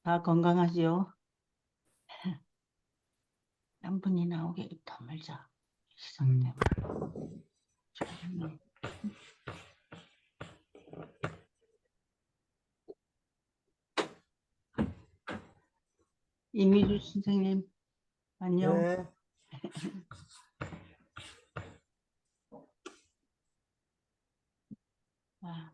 다 건강하지요? 남편이 나오게 더 말자. 시상 음, 때문에. 촬영이. 이미주 선생님, 안녕. 네. 아,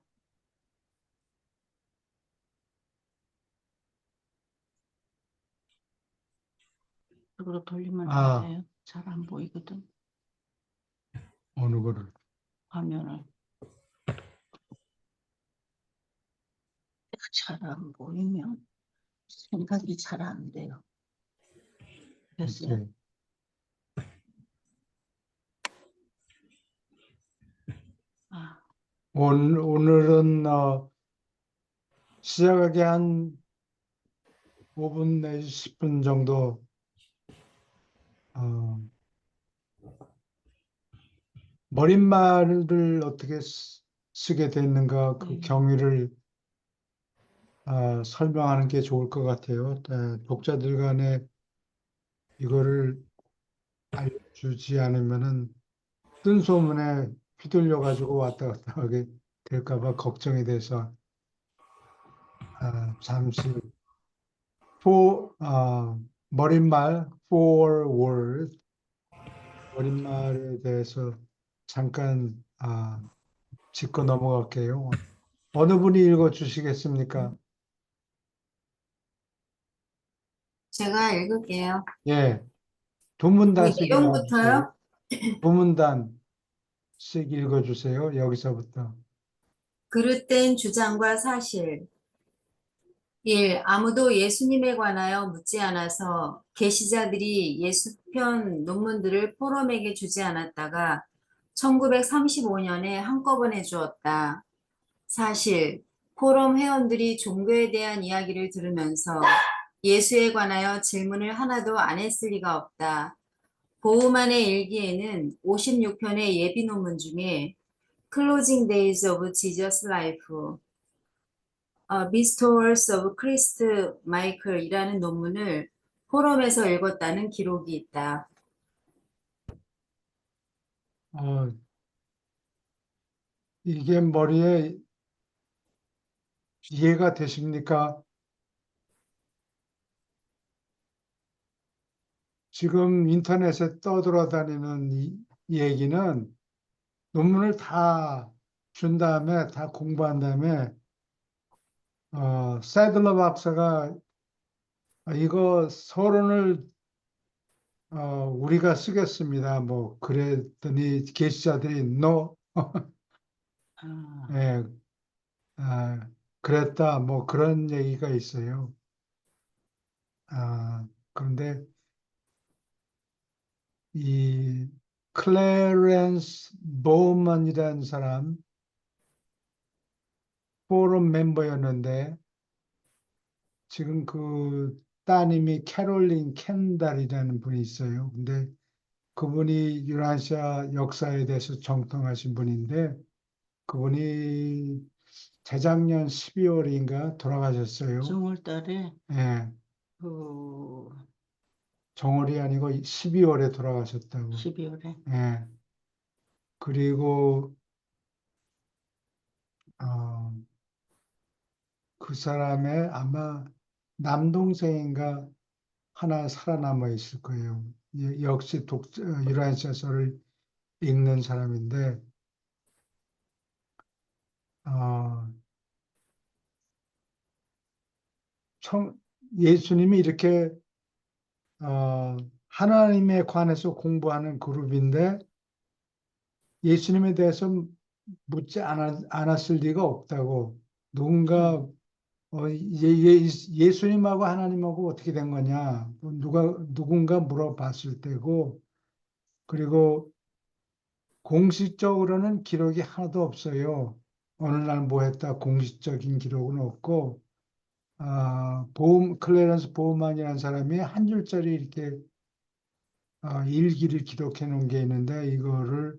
이쪽으로 돌리면 안 아, 돼요? 잘 안 보이거든, 어느 거를. 화면을. 잘 안 보이면 생각이 잘 안 돼요. 됐어요? 이렇게. 아, 오늘은 시작하기 한 5분 내지 10분 정도 어, 머릿말을 어떻게 쓰게 됐는가 그 네. 경위를 설명하는 게 좋을 것 같아요. 독자들 간에 이거를 알려주지 않으면은 뜬 소문에 휘둘려 가지고 왔다 갔다 하게 될까 봐 걱정이 돼서 잠시 머릿말 forward 머릿말에 대해서 잠깐 짚고 넘어갈게요. 어느 분이 읽어 주시겠습니까? 제가 읽을게요. 예, 두 문단씩 읽어 주세요. 내용부터요? 두 문단씩 읽어 주세요. 여기서부터. 그릇된 주장과 사실. 1. 아무도 예수님에 관하여 묻지 않아서 계시자들이 예수편 논문들을 포럼에게 주지 않았다가 1935년에 한꺼번에 주었다. 사실 포럼 회원들이 종교에 대한 이야기를 들으면서 예수에 관하여 질문을 하나도 안 했을 리가 없다. 보우만의 일기에는 56편의 예비 논문 중에 Closing Days of Jesus Life, Bestowals of Christ Michael이라는 논문을 포럼에서 읽었다는 기록이 있다. 어, 이게 머리에 이해가 되십니까? 지금 인터넷에 떠돌아다니는 이 얘기는 논문을 다 준 다음에 다 공부한 다음에 세들러 박사가 이거 서론을 우리가 쓰겠습니다. 뭐 그랬더니 계시자들이 no, 아, 예, 그랬다. 뭐 그런 얘기가 있어요. 그런데 이 클래렌스 보우먼이라는 사람 포럼 멤버였는데 지금 그 따님이 캐롤린 캔달이라는 분이 있어요. 근데 그분이 유라시아 역사에 대해서 정통하신 분인데 그분이 재작년 12월인가 돌아가셨어요. 10월달에 예, 그 정월이 아니고 12월에 돌아가셨다고. 12월에 예, 그리고 어, 그 사람의 아마 남동생인가 하나 살아남아 있을 거예요. 역시 유라시아서를 읽는 사람인데 어, 청, 예수님이 이렇게 하나님에 관해서 공부하는 그룹인데 예수님에 대해서 묻지 않았을 리가 없다고. 누군가 음, 예수님하고 하나님하고 어떻게 된 거냐? 누군가 물어봤을 때고 그리고 공식적으로는 기록이 하나도 없어요. 어느 날 뭐 했다 공식적인 기록은 없고 클레런스 보험만이라는 사람이 한 줄짜리 이렇게 일기를 기록해 놓은 게 있는데 이거를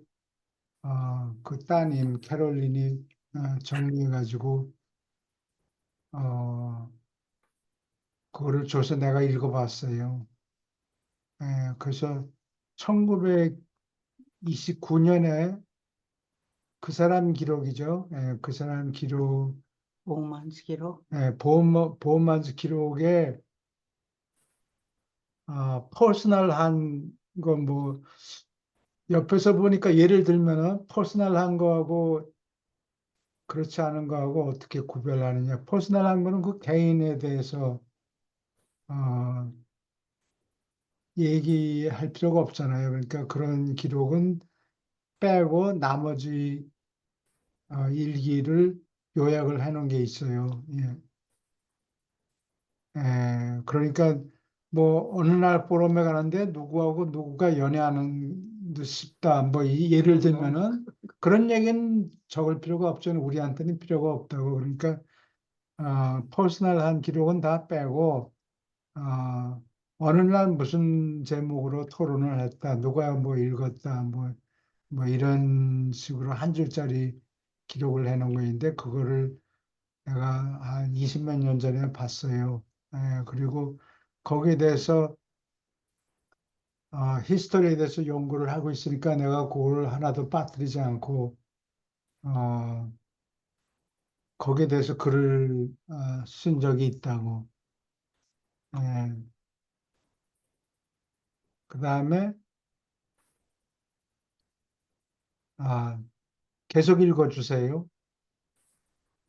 그 따님 캐롤린이 정리해 가지고 어, 그거를 줘서 내가 읽어봤어요. 그래서 1929년에 그 사람 기록이죠. 그 사람 기록, 오만지기로. 보험만스 기록에 퍼스널한 거 뭐 옆에서 보니까 예를 들면은 퍼스널한 거하고 그렇지 않은 거하고 어떻게 구별하느냐. 퍼스널한 거는 그 개인에 대해서 어, 얘기할 필요가 없잖아요. 그러니까 그런 기록은 빼고 나머지 일기를 요약을 해놓은 게 있어요. 예. 그러니까 뭐 어느 날 포럼에 가는데 누구하고 누구가 연애하는 듯 싶다. 뭐 예를 들면은 그런 얘기는 적을 필요가 없죠. 우리한테는 필요가 없다고. 그러니까 퍼스널한 기록은 다 빼고 어느 날 무슨 제목으로 토론을 했다. 누가 뭐 읽었다. 뭐 이런 식으로 한 줄짜리 기록을 해놓은 거인데 그거를 내가 한 20몇 년 전에 봤어요. 그리고 거기에 대해서 히스토리에 대해서 연구를 하고 있으니까 내가 그걸 하나도 빠뜨리지 않고 어, 거기에 대해서 글을 쓴 적이 있다고. 그 다음에 계속 읽어주세요.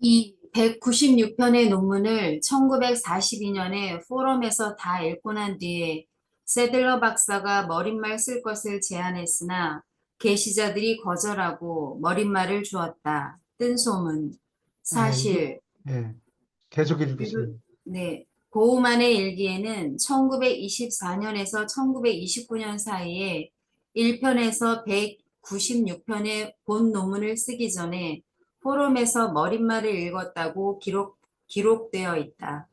이 196편의 논문을 1942년에 포럼에서 다 읽고 난 뒤에 세들러 박사가 머릿말 쓸 것을 제안했으나 게시자들이 거절하고 머릿말을 주었다. 뜬 소문, 이게 사실, 예, 계속 읽으세요. 네. 보우만의 일기에는 1924년에서 1929년 사이에 1편에서 196편의 본 논문을 쓰기 전에 포럼에서 머릿말을 읽었다고 기록되어 있다.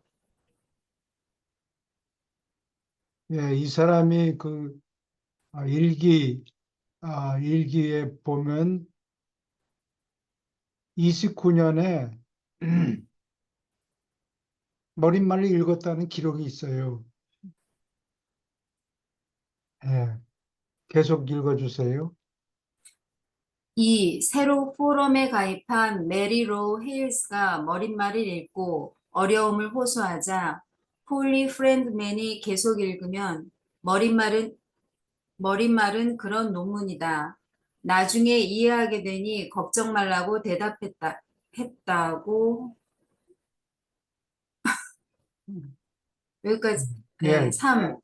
예, 이 사람이 그 일기에 보면 29년에 머릿말을 읽었다는 기록이 있어요. 예, 계속 읽어주세요. 이 새로 포럼에 가입한 메리로 헤일스가 머릿말을 읽고 어려움을 호소하자 폴리 프렌드맨이 계속 읽으면 머릿말은 그런 논문이다. 나중에 이해하게 되니 걱정 말라고 했다고. 여기까지. 네, 예, 3.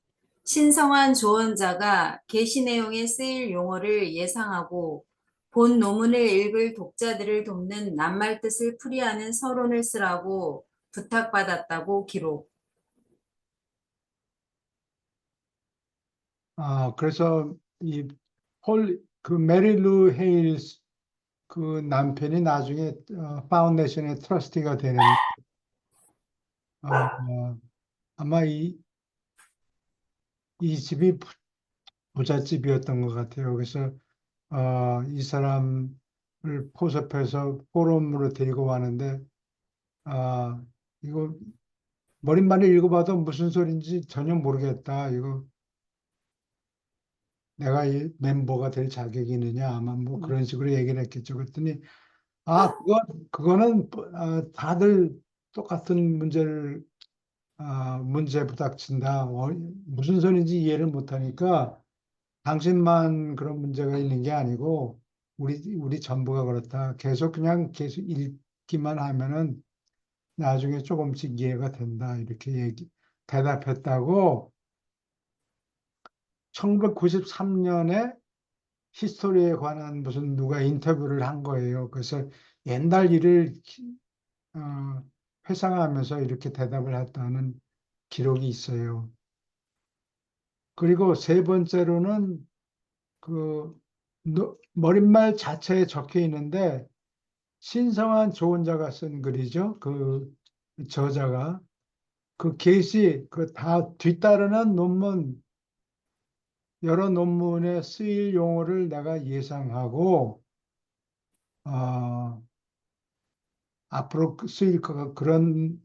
신성한 조언자가 게시 내용에 쓰일 용어를 예상하고 본 논문을 읽을 독자들을 돕는 낱말 뜻을 풀이하는 서론을 쓰라고 부탁받았다고 기록. 그래서 그 메릴루 헤일스 그 남편이 나중에 파운데이션의 트러스티가 되는 아마 이 집이 부잣집이었던 것 같아요. 그래서 이 사람을 포섭해서 포럼으로 데리고 왔는데 이거 머릿말을 읽어봐도 무슨 소린지 전혀 모르겠다. 이거 내가 이 멤버가 될 자격이 있느냐 아마 뭐 그런 식으로 얘기를 했겠죠. 그랬더니 그거는 다들 똑같은 문제 부닥친다. 무슨 소리인지 이해를 못하니까 당신만 그런 문제가 있는 게 아니고 우리 전부가 그렇다. 계속 읽기만 하면은 나중에 조금씩 이해가 된다. 이렇게 대답했다고 1993년에 히스토리에 관한 무슨 누가 인터뷰를 한 거예요. 그래서 옛날 일을 어, 회상하면서 이렇게 대답을 했다는 기록이 있어요. 그리고 세 번째로는 그 머릿말 자체에 적혀 있는데 신성한 조언자가 쓴 글이죠. 그 저자가 그 게시 그 다 뒤따르는 논문 여러 논문에 쓰일 용어를 내가 예상하고 어, 앞으로 쓰일 그런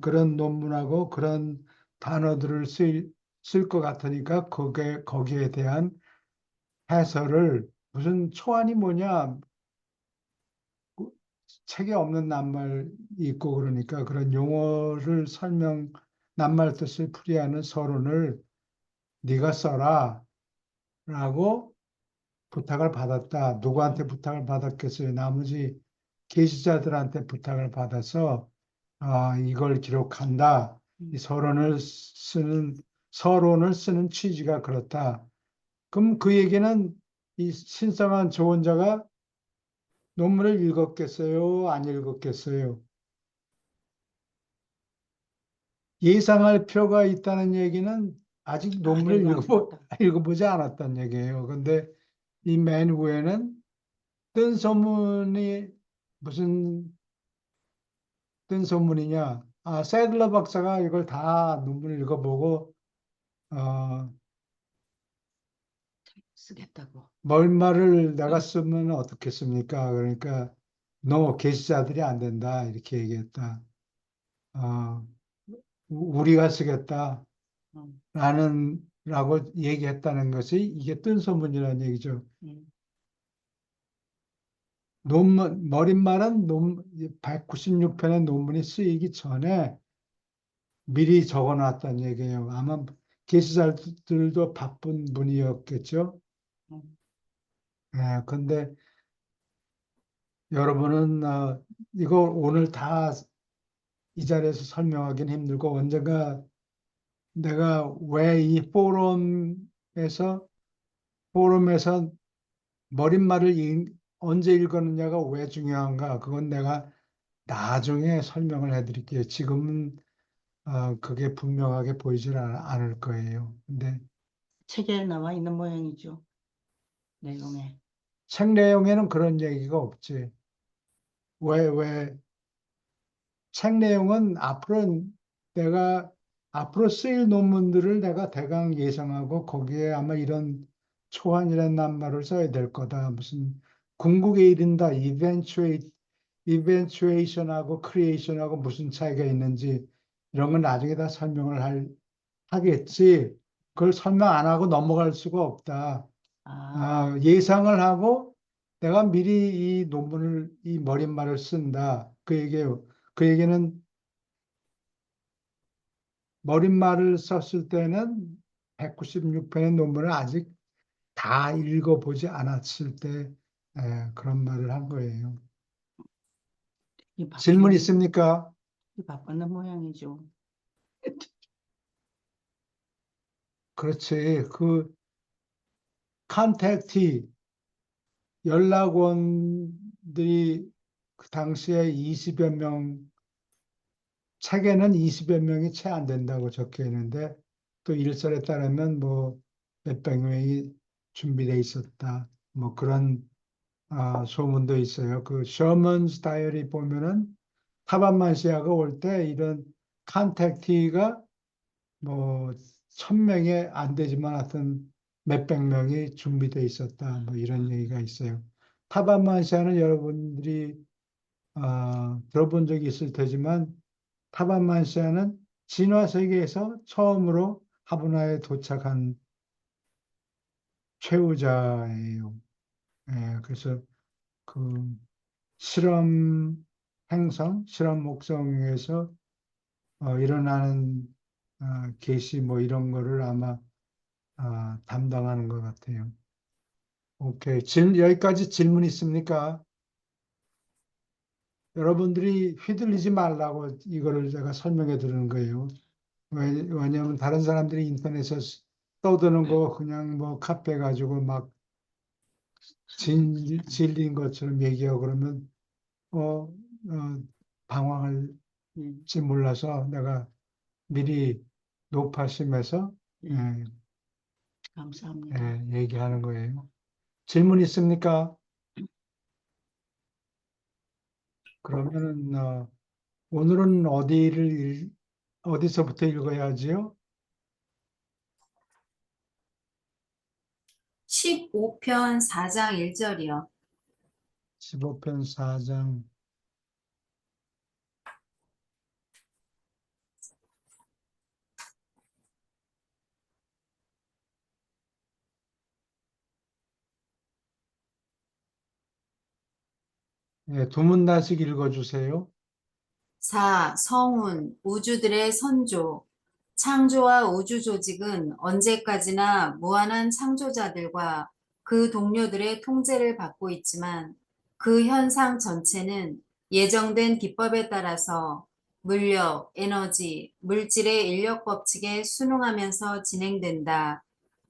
그런 논문하고 그런 단어들을 쓸 것 같으니까 거기에 대한 해설을 무슨 초안이 뭐냐, 책에 없는 낱말 있고 그러니까 그런 용어를 낱말 뜻을 풀이하는 서론을 네가 써라 라고 부탁을 받았다. 누구한테 부탁을 받았겠어요? 나머지 게시자들한테 부탁을 받아서 이걸 기록한다. 이 서론을 쓰는 취지가 그렇다. 그럼 그 얘기는 이 신성한 조언자가 논문을 읽었겠어요? 안 읽었겠어요? 예상할 필요가 있다는 얘기는 아직 논문을 읽어보지 않았다는 얘기예요. 근데 이 맨 후에는 뜬 소문이 무슨 뜬 소문이냐? 세들러 박사가 이걸 다 논문을 읽어보고 어, 쓰겠다고. 말을 내가 쓰면 어떻겠습니까? 그러니까 너 게시자들이 안 된다 이렇게 얘기했다. 어, 우리가 쓰겠다. 음, 라고 얘기했다는 것이 이게 뜬 소문이라는 얘기죠. 음. 머릿말은 196편의 논문이 쓰이기 전에 미리 적어놨다는 얘기예요. 아마 게시자들도 바쁜 분이었겠죠. 음. 근데 여러분은 이거 오늘 다 이 자리에서 설명하기는 힘들고 언젠가 내가 왜 이 포럼에서 머릿말을 언제 읽었느냐가 왜 중요한가? 그건 내가 나중에 설명을 해드릴게요. 지금은 그게 분명하게 보이질 않을 거예요. 근데 책에 나와 있는 모양이죠. 내용에. 책 내용에는 그런 얘기가 없지. 왜 책 내용은 내가 앞으로 쓰일 논문들을 내가 대강 예상하고 거기에 아마 이런 초안이라는 낱말을 써야 될 거다. 무슨 궁극에 이른다, 이벤츄에이션하고 크리에이션하고 무슨 차이가 있는지 이런 건 나중에 다 설명을 하겠지. 그걸 설명 안 하고 넘어갈 수가 없다. 예상을 하고 내가 미리 이 머릿말을 쓴다. 그 얘기예요. 그 얘기는 머릿말을 썼을 때는 196편의 논문을 아직 다 읽어보지 않았을 때 그런 말을 한 거예요. 질문 있습니까? 바쁘는 모양이죠. 그렇지. 그 컨택트 연락원들이 그 당시에 20여 명, 책에는 20여 명이 채 안 된다고 적혀 있는데 또 일설에 따르면 뭐 몇백 명이 준비돼 있었다. 뭐 그런 소문도 있어요. 그 셔먼스 다이어리 보면은 타반만 시아가 올 때 이런 컨택트가 뭐 1000명이 안 되지만 하여튼 몇백 명이 준비돼 있었다. 뭐 이런 얘기가 있어요. 타반만 시아는 여러분들이 들어본 적이 있을 테지만 타반만시아는 진화 세계에서 처음으로 하브나에 도착한 최후자예요. 그래서 그 실험 목성에서 일어나는 계시 뭐 이런 거를 아마 담당하는 것 같아요. 오케이. 여기까지 질문 있습니까? 여러분들이 휘둘리지 말라고 이거를 제가 설명해 드리는 거예요. 왜냐하면 다른 사람들이 인터넷에 떠드는 거 그냥 뭐 카페 가지고 막 질린 것처럼 얘기하고 그러면 어, 방황할지 몰라서 내가 미리 높아심에서 예, 감사합니다. 얘기하는 거예요. 질문 있습니까? 그러면은 오늘은 어디서부터 읽어야 하지요? 15편 4장 1절이요. 15편 4장 예, 두 문단씩 읽어주세요. 4. 성운, 우주들의 선조. 창조와 우주 조직은 언제까지나 무한한 창조자들과 그 동료들의 통제를 받고 있지만 그 현상 전체는 예정된 기법에 따라서 물력, 에너지, 물질의 인력 법칙에 순응하면서 진행된다.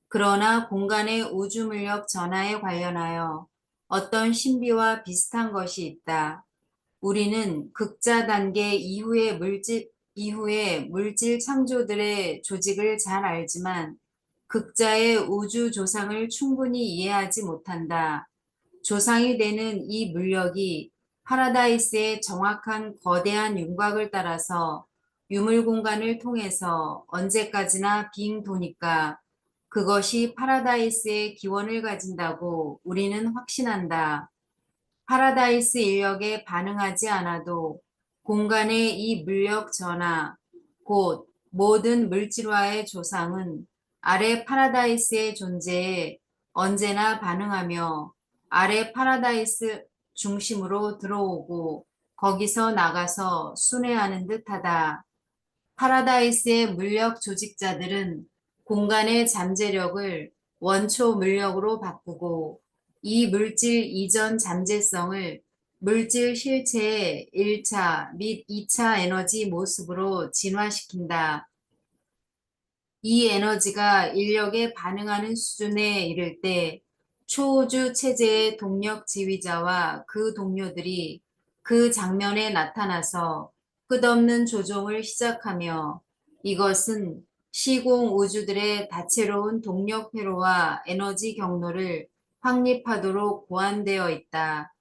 그러나 공간의 우주 물력 전하에 관련하여 어떤 신비와 비슷한 것이 있다. 우리는 극자 단계 이후의 물질 창조들의 조직을 잘 알지만 극자의 우주 조상을 충분히 이해하지 못한다. 조상이 되는 이 물력이 파라다이스의 정확한 거대한 윤곽을 따라서 유물 공간을 통해서 언제까지나 빙 도니까 그것이 파라다이스의 기원을 가진다고 우리는 확신한다. 파라다이스 인력에 반응하지 않아도 공간의 이 물력 전하, 곧 모든 물질화의 조상은 아래 파라다이스의 존재에 언제나 반응하며 아래 파라다이스 중심으로 들어오고 거기서 나가서 순회하는 듯하다. 파라다이스의 물력 조직자들은 공간의 잠재력을 원초 물력으로 바꾸고 이 물질 이전 잠재성을 물질 실체의 1차 및 2차 에너지 모습으로 진화시킨다. 이 에너지가 인력에 반응하는 수준에 이를 때 초우주 체제의 동력 지휘자와 그 동료들이 그 장면에 나타나서 끝없는 조종을 시작하며 이것은 시공 우주들의 다채로운 동력 회로와 에너지 경로를 확립하도록 고안되어 있다.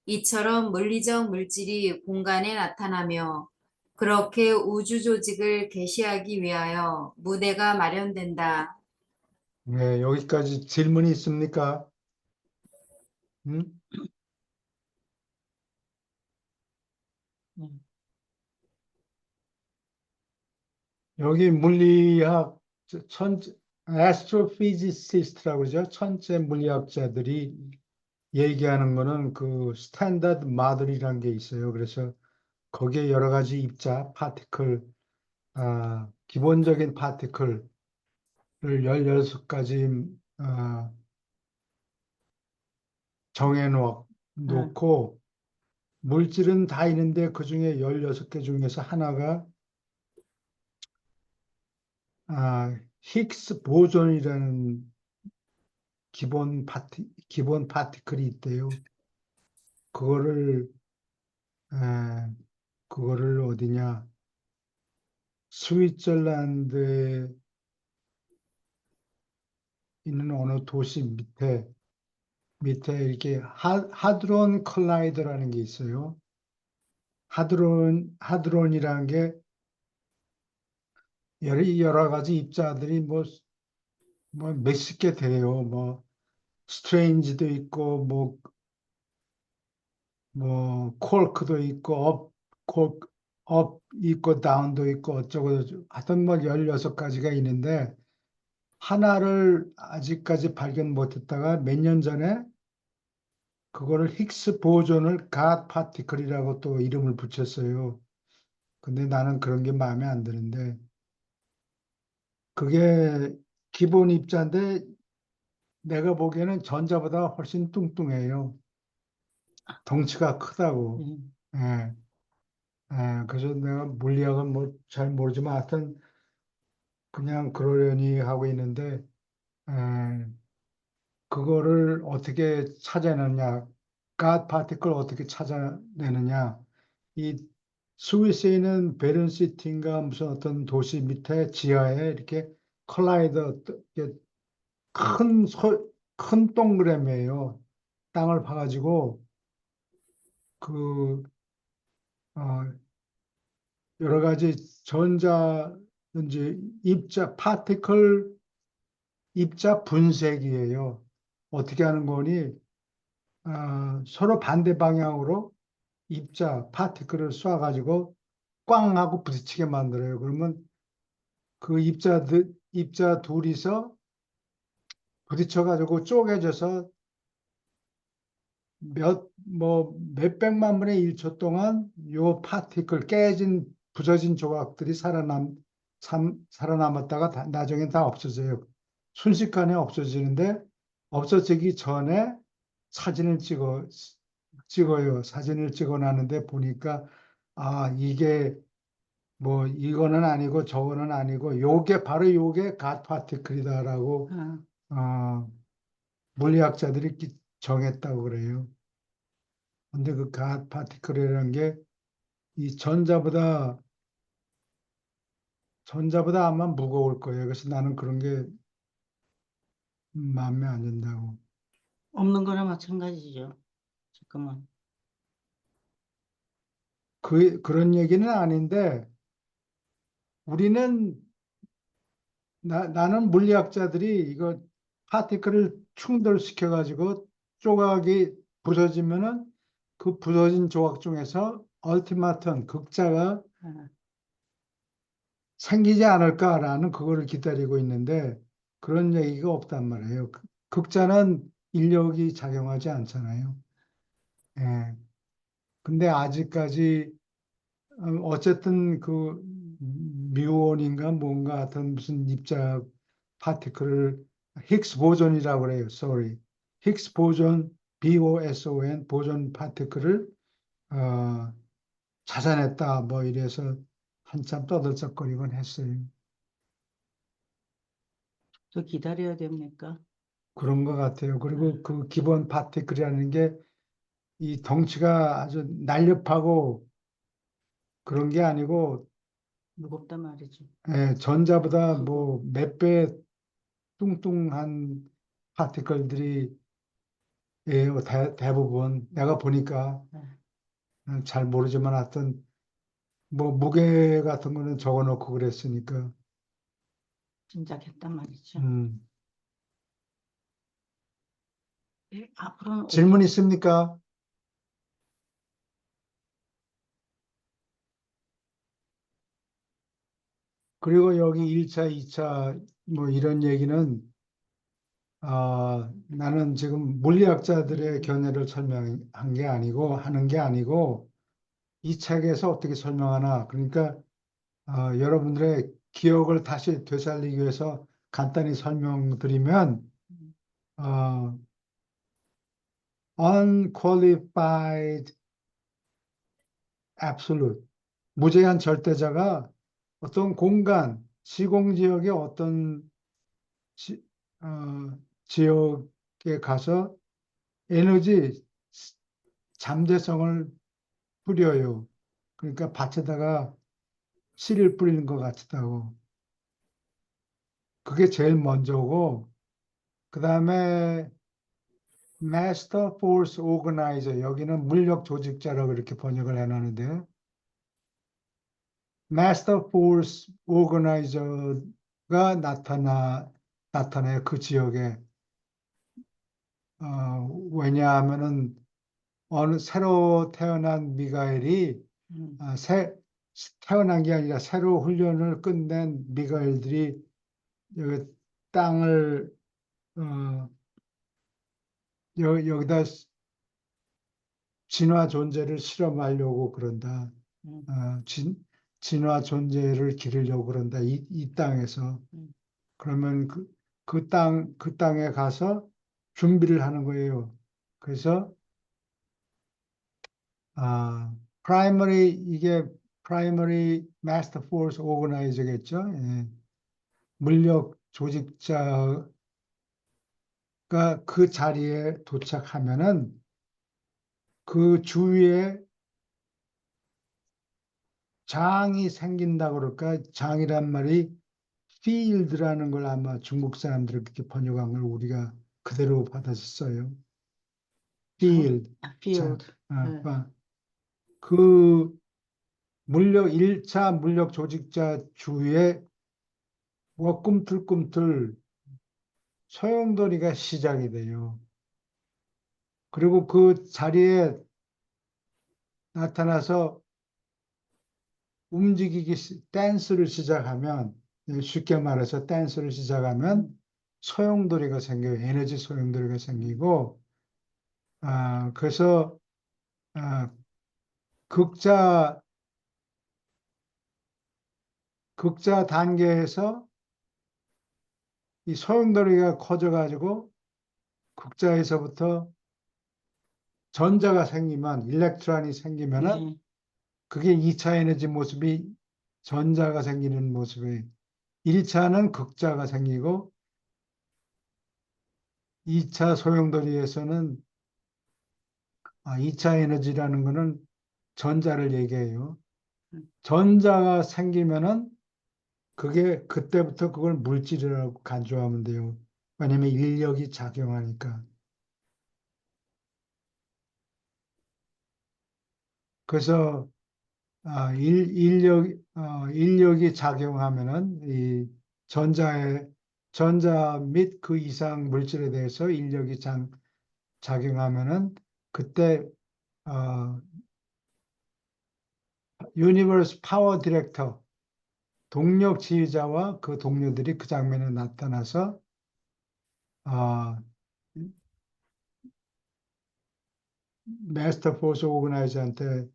이처럼 물리적 물질이 공간에 나타나며 그렇게 우주 조직을 계시하기 위하여 무대가 마련된다. 네, 여기까지 질문이 있습니까? 음? 음, 여기 물리학 천재 astrophysicist라고 그러죠. 천체 물리학자들이 얘기하는 거는 그 스탠다드 마들이라는 게 있어요. 그래서 거기에 여러 가지 입자, 파티클, 기본적인 파티클을 16가지 정해 음, 놓고 물질은 다 있는데 그 중에 16개 중에서 하나가 히그스 보존이라는 기본 파티클이 있대요. 그거를 에, 그거를 어디냐? 스위tzerland에 있는 어느 도시 밑에 이렇게 하드론 컬라이더라는 게 있어요. 하드론이라는 게 여러 가지 입자들이 뭐 몇십 개 돼요. 뭐 스트레인지도 있고 뭐 콜크도 있고 업 있고 다운도 있고 어쩌고 저쩌고 하여튼 뭐 16가지가 있는데 하나를 아직까지 발견 못했다가 몇 년 전에 그거를 힉스 보존을 갓 파티클이라고 또 이름을 붙였어요. 근데 나는 그런 게 마음에 안 드는데 그게 기본 입자인데 내가 보기에는 전자보다 훨씬 뚱뚱해요. 덩치가 크다고. 음, 예, 그래서 내가 물리학은 뭐 잘 모르지만 하여튼 그냥 그러려니 하고 있는데 예, 그거를 어떻게 찾아내느냐, 갓 파티클 어떻게 찾아내느냐. 이 스위스에 있는 베른시티인가 무슨 어떤 도시 밑에 지하에 이렇게 컬라이더 이렇게 큰, 큰 동그라미예요. 땅을 파가지고 그 어, 여러 가지 전자 이제 입자 파티클 입자 분쇄기예요. 어떻게 하는 거니? 서로 반대 방향으로 입자 파티클을 쏴가지고 꽝 하고 부딪히게 만들어요. 그러면 그 입자 둘이서 부딪혀가지고 쪼개져서 몇백만 분의 1초 동안 요 파티클 부서진 조각들이 살아남았다가 나중에 다 없어져요. 순식간에 없어지는데 없어지기 전에 사진을 찍어요. 사진을 찍어놨는데 보니까 이게 이거는 아니고 저거는 아니고 바로 요게 갓 파티클이다라고 어, 물리학자들이 정했다고 그래요. 근데 그 갓 파티클이라는 게 이 전자보다 아마 무거울 거예요. 그래서 나는 그런 게 마음에 안 든다고. 없는 거나 마찬가지죠. 지금은. 그런 얘기는 아닌데 우리는 나는 물리학자들이 이거 파티클을 충돌시켜 가지고 조각이 부서지면은 그 부서진 조각 중에서 얼티마tum 극자가 어, 생기지 않을까라는 그거를 기다리고 있는데 그런 얘기가 없단 말이에요. 극자는 인력이 작용하지 않잖아요. 예. 근데 아직까지 어쨌든 그 뮤온인가 뭔가 하여튼 무슨 입자 파티클을 힉스 보존이라고 그래요. sorry. 힉스 보존 BOSON 보존 파티클을 어, 찾아냈다 뭐 이래서 한참 떠들썩거리곤 했어요. 또 기다려야 됩니까? 그런 것 같아요. 그리고 그 기본 파티클이라는 게 이 덩치가 아주 날렵하고 그런 게 아니고 무겁단 말이죠. 전자보다 크고. 뭐 몇 배 뚱뚱한 파티클들이 예요. 대부분 내가 보니까 네, 잘 모르지만 하여튼 뭐 무게 같은 거는 적어놓고 그랬으니까 짐작했단 말이죠. 음. 앞으로는 질문 있습니까? 그리고 여기 1차, 2차 뭐 이런 얘기는 나는 지금 물리학자들의 견해를 설명한 게 아니고 하는 게 아니고 이 책에서 어떻게 설명하나 그러니까 여러분들의 기억을 다시 되살리기 위해서 간단히 설명드리면 어, unqualified absolute 무제한 절대자가 어떤 공간 시공지역의 어떤 지, 지역에 가서 에너지 잠재성을 뿌려요. 그러니까 밭에다가 씨를 뿌리는 것 같다고. 그게 제일 먼저고, 그 다음에 Master Force Organizer, 여기는 물력 조직자라고 이렇게 번역을 해놨는데, Master Force Organizer가 나타나요. 그 지역에. 왜냐하면은 어느 새로 태어난 미가엘이 음, 아, 새, 태어난 게 아니라 새로 훈련을 끝낸 미가엘들이 여기 땅을 어, 여기다 진화 존재를 실험하려고 그런다. 음, 어, 진화 존재를 기르려고 그런다. 이 땅에서. 음. 그러면 그 땅에 가서 준비를 하는 거예요. 그래서 아, 이게 primary master force organizer겠죠. 예. 물력 조직자가 그 자리에 도착하면은 그 주위에 장이 생긴다고 그럴까? 장이란 말이 field라는 걸 아마 중국 사람들이 그렇게 번역한 걸 우리가 그대로 받아서 써요. field. 자, field. 네. 그 1차 물력 조직자 주위에 뭐가 꿈틀꿈틀 소용돌이가 시작이 돼요. 그리고 그 자리에 나타나서 댄스를 시작하면, 쉽게 말해서 댄스를 시작하면 소용돌이가 생겨요. 에너지 소용돌이가 생기고, 그래서 아, 극자 단계에서 이 소용돌이가 커져가지고 극자에서부터 전자가 생기면 일렉트론이 생기면은 네. 그게 2차 에너지 모습이 전자가 생기는 모습이 1차는 극자가 생기고 2차 소용돌이에서는 2차 에너지라는 거는 전자를 얘기해요. 전자가 생기면은 그게 그때부터 그걸 물질이라고 간주하면 돼요. 왜냐면 인력이 작용하니까. 그래서 인력이 작용하면은 이 전자 및 그 이상 물질에 대해서 인력이 작용하면은 그때 어, 유니버스 파워 디렉터 동력 지휘자와 그 동료들이 그 장면에 나타나서 어, 마스터 포스 오거나이저한테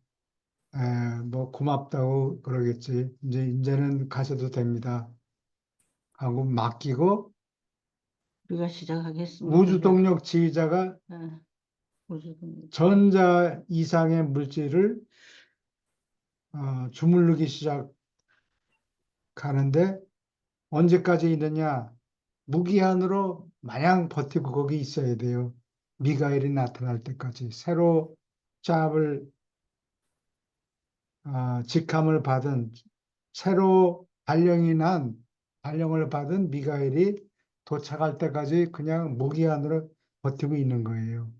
뭐 고맙다고 그러겠지. 이제는 가셔도 됩니다. 하고 맡기고 우리가 시작하겠습니다. 우주 동력 지휘자가 아, 우주동. 전자 이상의 물질을 주물르기 시작하는데 언제까지 있느냐? 무기한으로 마냥 버티고 거기 있어야 돼요. 미가엘이 나타날 때까지 새로 잡을 직함을 받은 새로 발령을 받은 미가엘이 도착할 때까지 그냥 무기한으로 버티고 있는 거예요.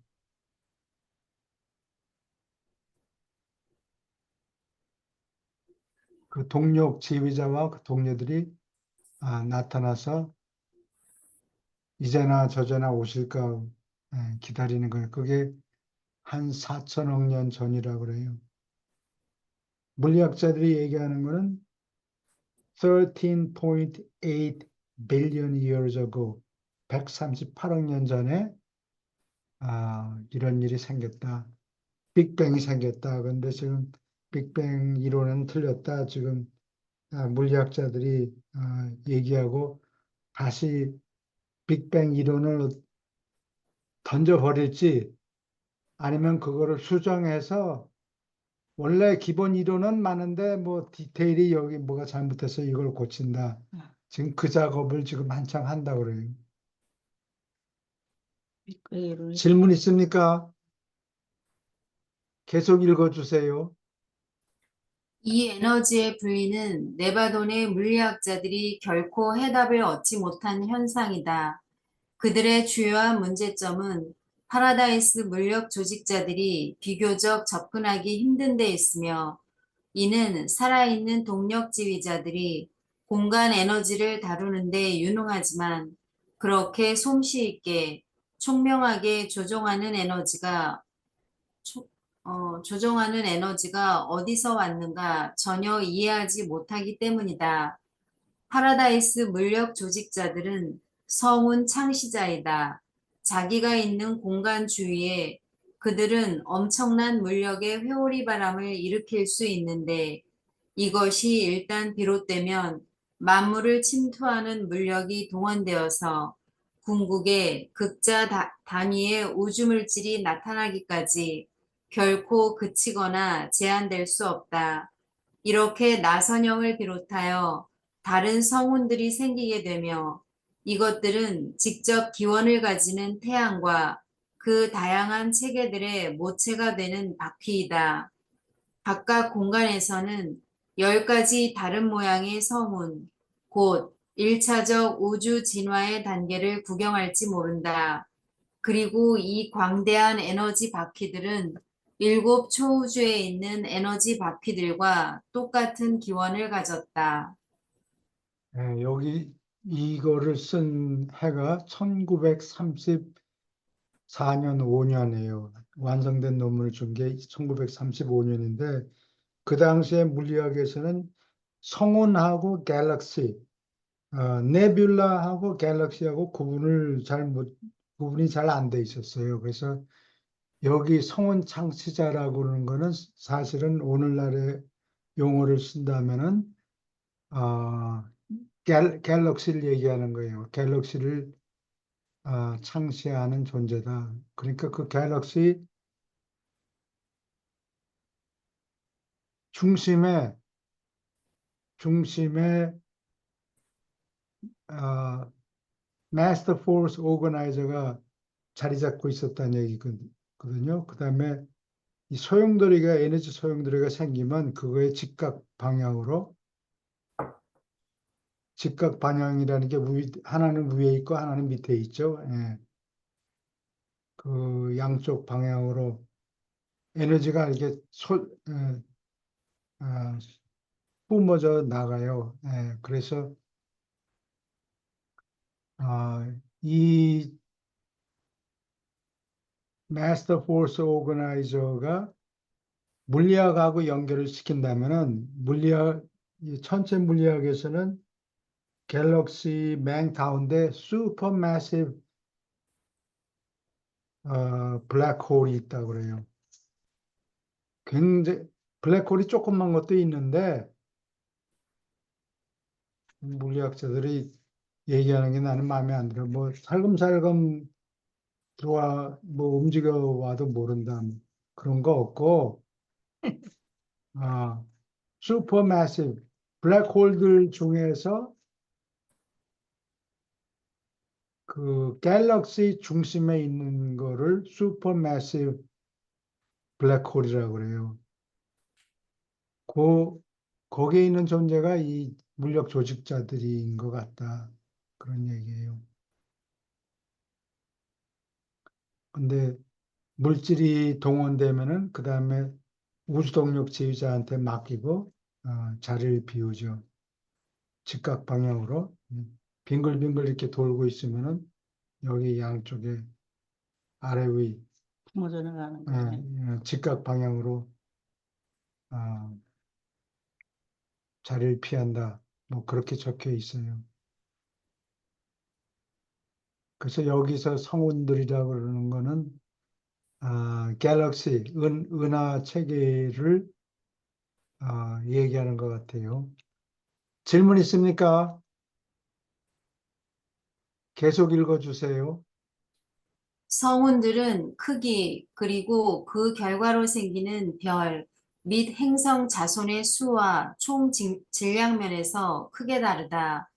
그 동력 지휘자와 그 동료들이 나타나서 이제나 저제나 오실까 기다리는 거예요. 그게 한 4천억 년 전이라고 그래요. 물리학자들이 얘기하는 거는 13.8 billion years ago, 138억 년 전에 이런 일이 생겼다. 빅뱅이 생겼다. 그런데 지금 빅뱅 이론은 틀렸다. 지금 물리학자들이 얘기하고 다시 빅뱅 이론을 던져버릴지 아니면 그거를 수정해서 원래 기본 이론은 많은데 뭐 디테일이 여기 뭐가 잘못해서 이걸 고친다. 지금 그 작업을 지금 한창 한다 그래요. 빅뱅이론이 질문 있습니까? 계속 읽어주세요. 이 에너지의 분리는 네바돈의 물리학자들이 결코 해답을 얻지 못한 현상이다. 그들의 주요한 문제점은 파라다이스 물력 조직자들이 비교적 접근하기 힘든 데 있으며 이는 살아있는 동력 지휘자들이 공간 에너지를 다루는 데 유능하지만 그렇게 솜씨 있게 총명하게 조종하는 에너지가 어디서 왔는가 전혀 이해하지 못하기 때문이다. 파라다이스 물력 조직자들은 성운 창시자이다. 자기가 있는 공간 주위에 그들은 엄청난 물력의 회오리 바람을 일으킬 수 있는데 이것이 일단 비롯되면 만물을 침투하는 물력이 동원되어서 궁극의 극자 단위의 우주물질이 나타나기까지 결코 그치거나 제한될 수 없다. 이렇게 나선형을 비롯하여 다른 성운들이 생기게 되며 이것들은 직접 기원을 가지는 태양과 그 다양한 체계들의 모체가 되는 바퀴이다. 각각 공간에서는 10가지 다른 모양의 성운, 곧 1차적 우주 진화의 단계를 구경할지 모른다. 그리고 이 광대한 에너지 바퀴들은 7 초우주에 있는 에너지 바퀴들과 똑같은 기원을 가졌다. 여기 이거를 쓴 해가 1934년 5년이에요. 완성된 논문을 준 게 1935년인데 그 당시에 물리학에서는 성운하고 갤럭시, 네뷸라하고 갤럭시하고 구분이 잘 안 돼 있었어요. 그래서 여기 성운 창시자라고 그러는 거는 사실은 오늘날의 용어를 쓴다면은 갤럭시를 얘기하는 거예요. 갤럭시를 창시하는 존재다. 그러니까 그 갤럭시 중심에 마스터 포스 오거나이저가 자리 잡고 있었다는 얘기거든요. 그다음에 이 소용돌이가 에너지 소용돌이가 생기면 그거의 직각 방향이라는 게 하나는 위에 있고 하나는 밑에 있죠. 예. 그 양쪽 방향으로 에너지가 이렇게 아, 뿜어져 나가요. 예. 그래서 이 마스터 포스 오거나이저가 물리학하고 연결을 시킨다면은 이 천체 물리학에서는 갤럭시 맨 가운데 슈퍼 매시브 블랙홀이 있다고 그래요. 굉장히 블랙홀이 조그만 것도 있는데 물리학자들이 얘기하는 게 나는 마음에 안 들어. 뭐 살금살금 들어와 뭐 움직여 와도 모른다. 뭐 그런 거 없고 슈퍼 매시브 블랙홀들 중에서 그 갤럭시 중심에 있는 거를 슈퍼 매시브 블랙홀이라고 그래요. 거기에 있는 존재가 이 물력 조직자들인 것 같다. 그런 얘기예요. 근데 물질이 동원되면은 그 다음에 우주동력 지휘자한테 맡기고 자리를 비우죠. 직각 방향으로 빙글빙글 이렇게 돌고 있으면은 여기 양쪽에 아래 위 부모져 나가는 거죠. 직각 방향으로 아, 자리를 피한다. 뭐 그렇게 적혀 있어요. 그래서 여기서 성운들이라고 그러는 거는 갤럭시, 은하 체계를 얘기하는 것 같아요. 질문 있습니까? 계속 읽어주세요. 성운들은 크기 그리고 그 결과로 생기는 별 및 행성 자손의 수와 총 질량 면에서 크게 다르다.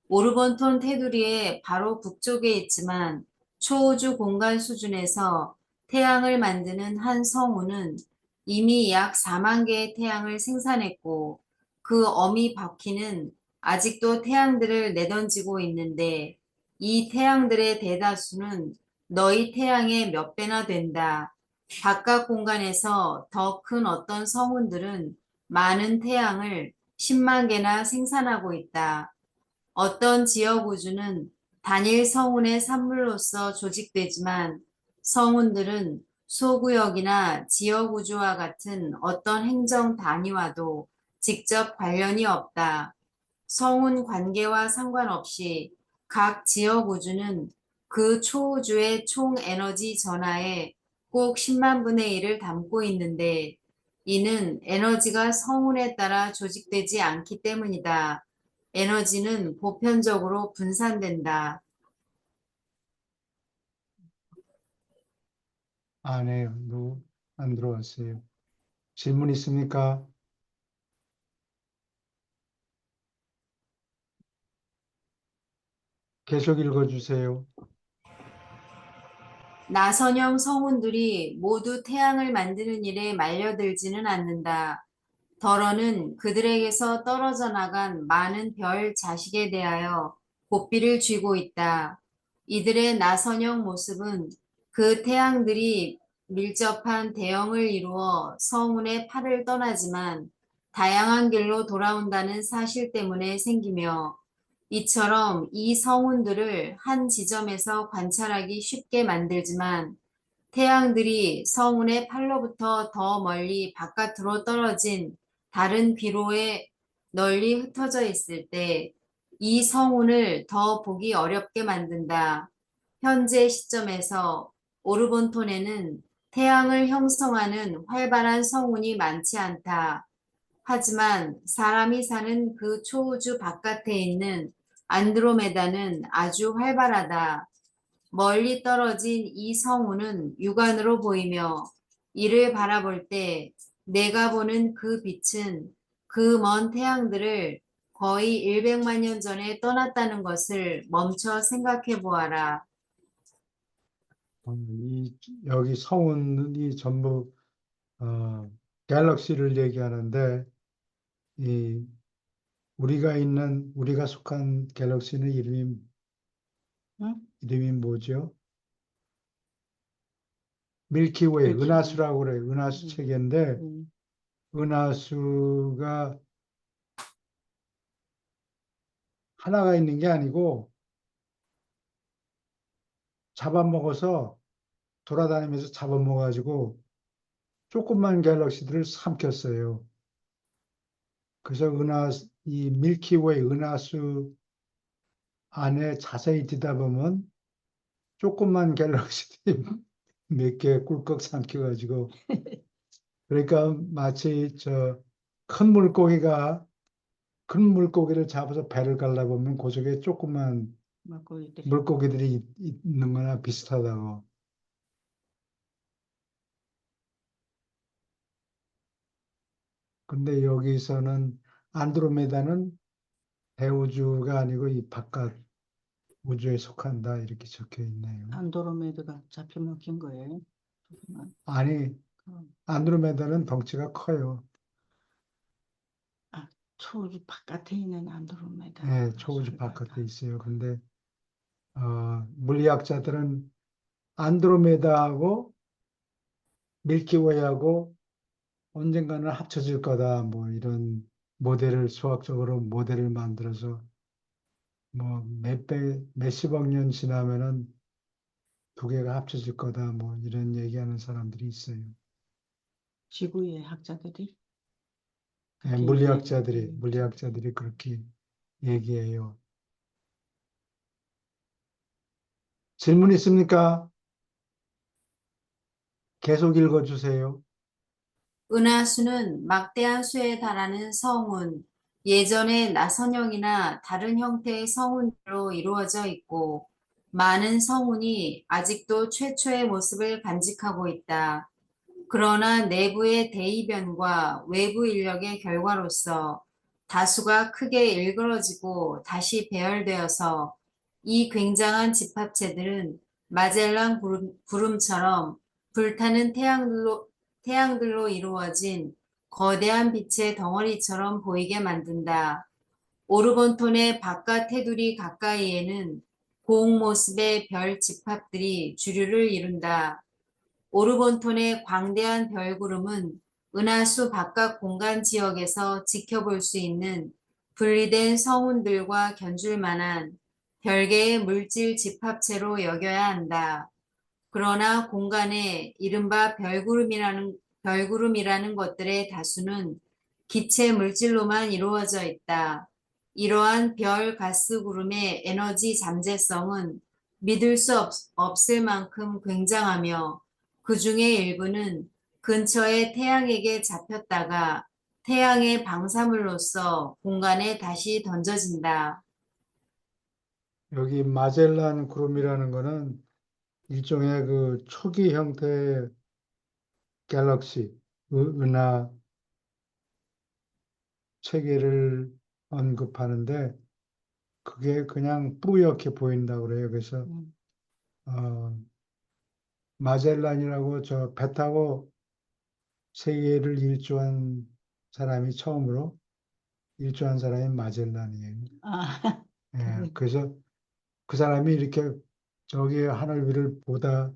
오르본톤 테두리의 바로 북쪽에 있지만 초우주 공간 수준에서 태양을 만드는 한 성운은 이미 약 4만 개의 태양을 생산했고 그 어미 바퀴는 아직도 태양들을 내던지고 있는데 이 태양들의 대다수는 너희 태양의 몇 배나 된다. 바깥 공간에서 더 큰 어떤 성운들은 많은 태양을 10만 개나 생산하고 있다. 어떤 지역 우주는 단일 성운의 산물로서 조직되지만 성운들은 소구역이나 지역 우주와 같은 어떤 행정 단위와도 직접 관련이 없다. 성운 관계와 상관없이 각 지역 우주는 그 초우주의 총 에너지 전하의 꼭 10만 분의 1을 담고 있는데 이는 에너지가 성운에 따라 조직되지 않기 때문이다. 에너지는 보편적으로 분산된다. 네, 안 들어왔어요. 질문 있습니까? 계속 읽어주세요. 나선형 성운들이 모두 태양을 만드는 일에 말려들지는 않는다. 더러는 그들에게서 떨어져 나간 많은 별 자식에 대하여 고삐를 쥐고 있다. 이들의 나선형 모습은 그 태양들이 밀접한 대형을 이루어 성운의 팔을 떠나지만 다양한 길로 돌아온다는 사실 때문에 생기며 이처럼 이 성운들을 한 지점에서 관찰하기 쉽게 만들지만 태양들이 성운의 팔로부터 더 멀리 바깥으로 떨어진 다른 비로에 널리 흩어져 있을 때 이 성운을 더 보기 어렵게 만든다. 현재 시점에서 오르본톤에는 태양을 형성하는 활발한 성운이 많지 않다. 하지만 사람이 사는 그 초우주 바깥에 있는 안드로메다는 아주 활발하다. 멀리 떨어진 이 성운은 육안으로 보이며 이를 바라볼 때 내가 보는 그 빛은 그 먼 태양들을 거의 100만 년 전에 떠났다는 것을 멈춰 생각해 보아라. 여기 성운이 전부 어, 갤럭시를 얘기하는데 이 우리가 속한 갤럭시는 응? 이름이 뭐죠? 밀키웨이, 밀키웨이. 은하수라고 그래요. 은하수 음. 체계인데 음. 은하수가 하나가 있는 게 아니고 잡아먹어서 돌아다니면서 잡아먹어가지고 조그만 갤럭시들을 삼켰어요. 그래서 이 밀키웨이 은하수 안에 자세히 들여다보면 조그만 갤럭시들이 몇 개 꿀꺽 삼켜가지고 그러니까 마치 큰 물고기가 큰 물고기를 잡아서 배를 갈라보면 그 속에 조그만 먹고이들이. 물고기들이 있는 거나 비슷하다고. 근데 여기서는 안드로메다는 대우주가 아니고 이 바깥 우주에 속한다 이렇게 적혀 있네요. 안드로메다가 잡혀 먹힌 거예요. 그렇구나. 아니, 그럼, 안드로메다는 덩치가 커요. 아, 초우주 바깥에 있는 안드로메다. 예, 그런 초우주 소리가 바깥에 있다. 있어요. 근데 물리학자들은 안드로메다하고 밀키웨이하고 언젠가는 합쳐질 거다. 뭐 이런 수학적으로 모델을 만들어서 뭐 몇십억 년 지나면은 두 개가 합쳐질 거다. 뭐 이런 얘기하는 사람들이 있어요. 지구의 학자들이 예, 그렇게 물리학자들이 그렇게 얘기해요. 질문 있습니까? 계속 읽어주세요. 은하수는 막대한 수에 달하는 성운, 예전의 나선형이나 다른 형태의 성운으로 이루어져 있고, 많은 성운이 아직도 최초의 모습을 간직하고 있다. 그러나 내부의 대이변과 외부 인력의 결과로서 다수가 크게 일그러지고 다시 배열되어서 이 굉장한 집합체들은 마젤란 구름처럼 불타는 태양들로 이루어진 거대한 빛의 덩어리처럼 보이게 만든다. 오르곤톤의 바깥 테두리 가까이에는 공 모습의 별 집합들이 주류를 이룬다. 오르곤톤의 광대한 별구름은 은하수 바깥 공간 지역에서 지켜볼 수 있는 분리된 성운들과 견줄 만한 별개의 물질 집합체로 여겨야 한다. 그러나 공간에 이른바 별구름이라는 것들의 다수는 기체 물질로만 이루어져 있다. 이러한 별 가스 구름의 에너지 잠재성은 믿을 수 없을 만큼 굉장하며 그 중에 일부는 근처의 태양에게 잡혔다가 태양의 방사물로서 공간에 다시 던져진다. 여기 마젤란 구름이라는 거는 일종의 그 초기 형태의 갤럭시, 은하 체계를 언급하는데 그게 그냥 뿌옇게 보인다고 그래요. 그래서 음. 어, 마젤란이라고 저 배 타고 세계를 처음으로 일주한 사람이 마젤란이에요. 아, 예, 그래. 그래서 그 사람이 이렇게 저기 하늘 위를 보다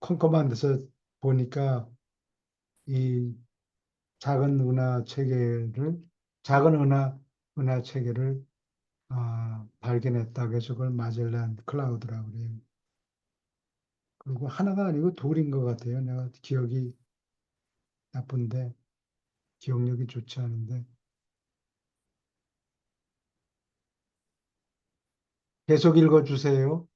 컴컴한 데서 보니까 이 작은 은하 체계를 작은 은하 체계를 발견했다. 그래서 그걸 마젤란 클라우드라고 그래요. 그리고 하나가 아니고 둘인 것 같아요. 내가 기억이 나쁜데 기억력이 좋지 않은데 계속 읽어주세요.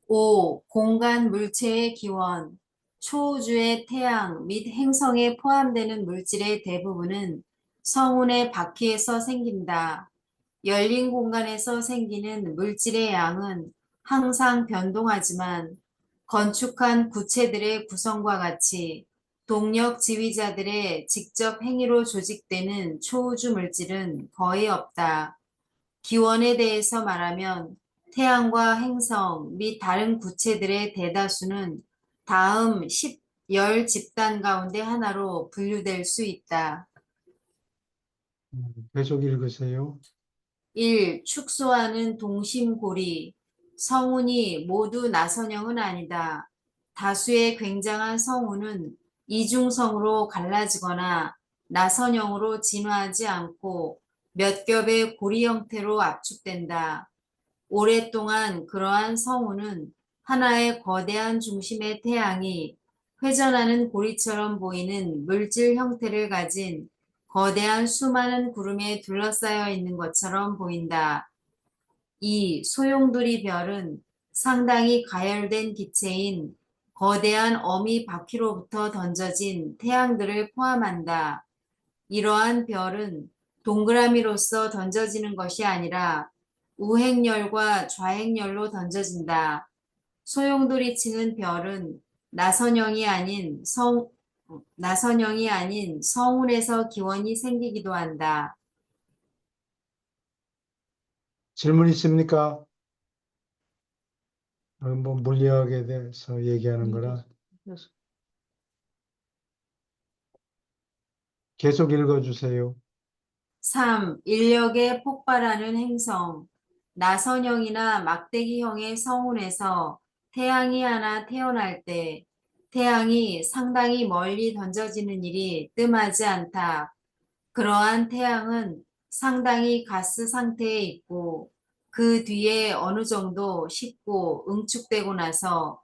5. 공간 물체의 기원. 초우주의 태양 및 행성에 포함되는 물질의 대부분은 성운의 바퀴에서 생긴다. 열린 공간에서 생기는 물질의 양은 항상 변동하지만 건축한 구체들의 구성과 같이 동력 지휘자들의 직접 행위로 조직되는 초우주 물질은 거의 없다. 기원에 대해서 말하면 태양과 행성 및 다른 구체들의 대다수는 다음 10 집단 가운데 하나로 분류될 수 있다. 계속 읽으세요. 1. 축소하는 동심고리. 성운이 모두 나선형은 아니다. 다수의 굉장한 성운은 이중성으로 갈라지거나 나선형으로 진화하지 않고 몇 겹의 고리 형태로 압축된다. 오랫동안 그러한 성운은 하나의 거대한 중심의 태양이 회전하는 고리처럼 보이는 물질 형태를 가진 거대한 수많은 구름에 둘러싸여 있는 것처럼 보인다. 이 소용돌이 별은 상당히 가열된 기체인 거대한 어미 바퀴로부터 던져진 태양들을 포함한다. 이러한 별은 동그라미로서 던져지는 것이 아니라 우행열과 좌행열로 던져진다. 소용돌이 치는 별은 나선형이 아닌 성운에서 기원이 생기기도 한다. 질문 있습니까? 뭐 물리학에 대해서 얘기하는 거라 그래서 계속 읽어주세요. 3. 인력에 폭발하는 행성. 나선형이나 막대기형의 성운에서 태양이 하나 태어날 때 태양이 상당히 멀리 던져지는 일이 뜸하지 않다. 그러한 태양은 상당히 가스 상태에 있고 그 뒤에 어느 정도 식고 응축되고 나서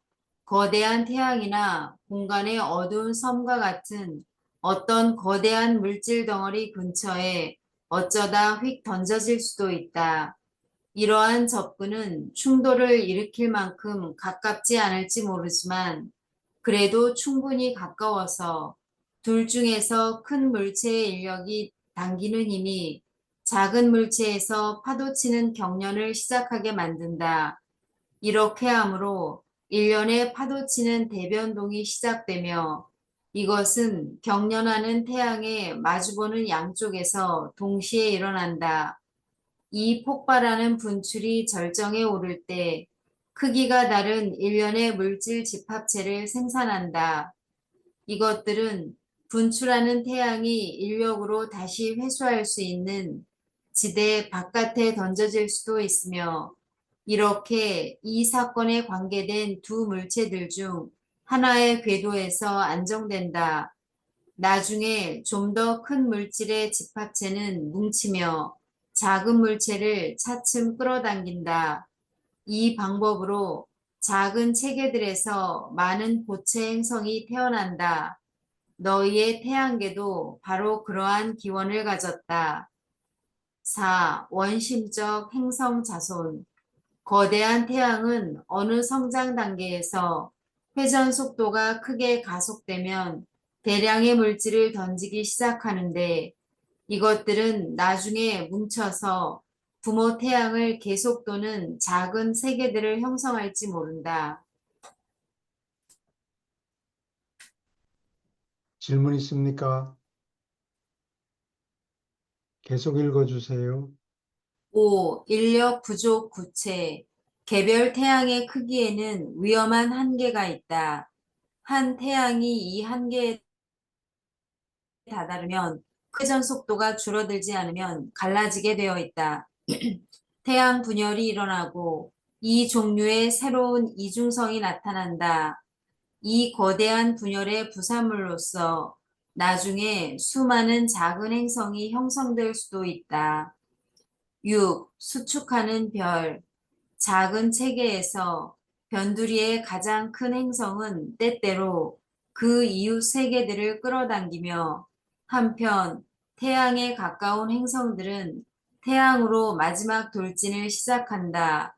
거대한 태양이나 공간의 어두운 섬과 같은 어떤 거대한 물질 덩어리 근처에 어쩌다 휙 던져질 수도 있다. 이러한 접근은 충돌을 일으킬 만큼 가깝지 않을지 모르지만 그래도 충분히 가까워서 둘 중에서 큰 물체의 인력이 당기는 힘이 작은 물체에서 파도치는 경련을 시작하게 만든다. 이렇게 하므로 일련의 파도치는 대변동이 시작되며 이것은 경련하는 태양에 마주보는 양쪽에서 동시에 일어난다. 이 폭발하는 분출이 절정에 오를 때 크기가 다른 일련의 물질 집합체를 생산한다. 이것들은 분출하는 태양이 인력으로 다시 회수할 수 있는 지대 바깥에 던져질 수도 있으며 이렇게 이 사건에 관계된 두 물체들 중 하나의 궤도에서 안정된다. 나중에 좀 더 큰 물질의 집합체는 뭉치며 작은 물체를 차츰 끌어당긴다. 이 방법으로 작은 체계들에서 많은 고체 행성이 태어난다. 너희의 태양계도 바로 그러한 기원을 가졌다. 4. 원심적 행성 자손. 거대한 태양은 어느 성장 단계에서 회전 속도가 크게 가속되면 대량의 물질을 던지기 시작하는데 이것들은 나중에 뭉쳐서 부모 태양을 계속 도는 작은 세계들을 형성할지 모른다. 질문 있습니까? 계속 읽어주세요. 5. 인력 부족 구체. 개별 태양의 크기에는 위험한 한계가 있다. 한 태양이 이 한계에 다다르면 회전 속도가 줄어들지 않으면 갈라지게 되어 있다. 태양 분열이 일어나고 이 종류의 새로운 이중성이 나타난다. 이 거대한 분열의 부산물로서 나중에 수많은 작은 행성이 형성될 수도 있다. 6. 수축하는 별. 작은 체계에서 변두리의 가장 큰 행성은 때때로 그 이웃 세계들을 끌어당기며 한편 태양에 가까운 행성들은 태양으로 마지막 돌진을 시작한다.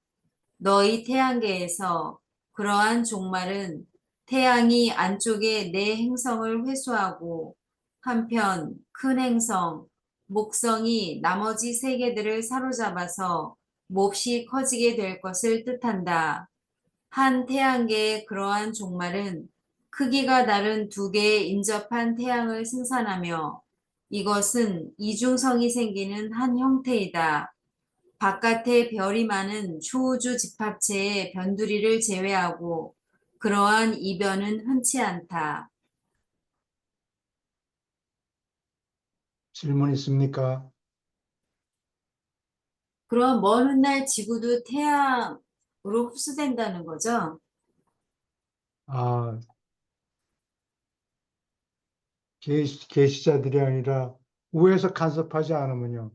너희 태양계에서 그러한 종말은 태양이 안쪽에 내 행성을 회수하고 한편 큰 행성, 목성이 나머지 세 개들을 사로잡아서 몹시 커지게 될 것을 뜻한다. 한 태양계의 그러한 종말은 크기가 다른 두 개의 인접한 태양을 생산하며 이것은 이중성이 생기는 한 형태이다. 바깥에 별이 많은 초우주 집합체의 변두리를 제외하고 그러한 이변은 흔치 않다. 질문 있습니까? 그럼 먼 훗날 지구도 태양으로 흡수된다는 거죠? 아, 계시자들이 아니라 우에서 간섭하지 않으면요.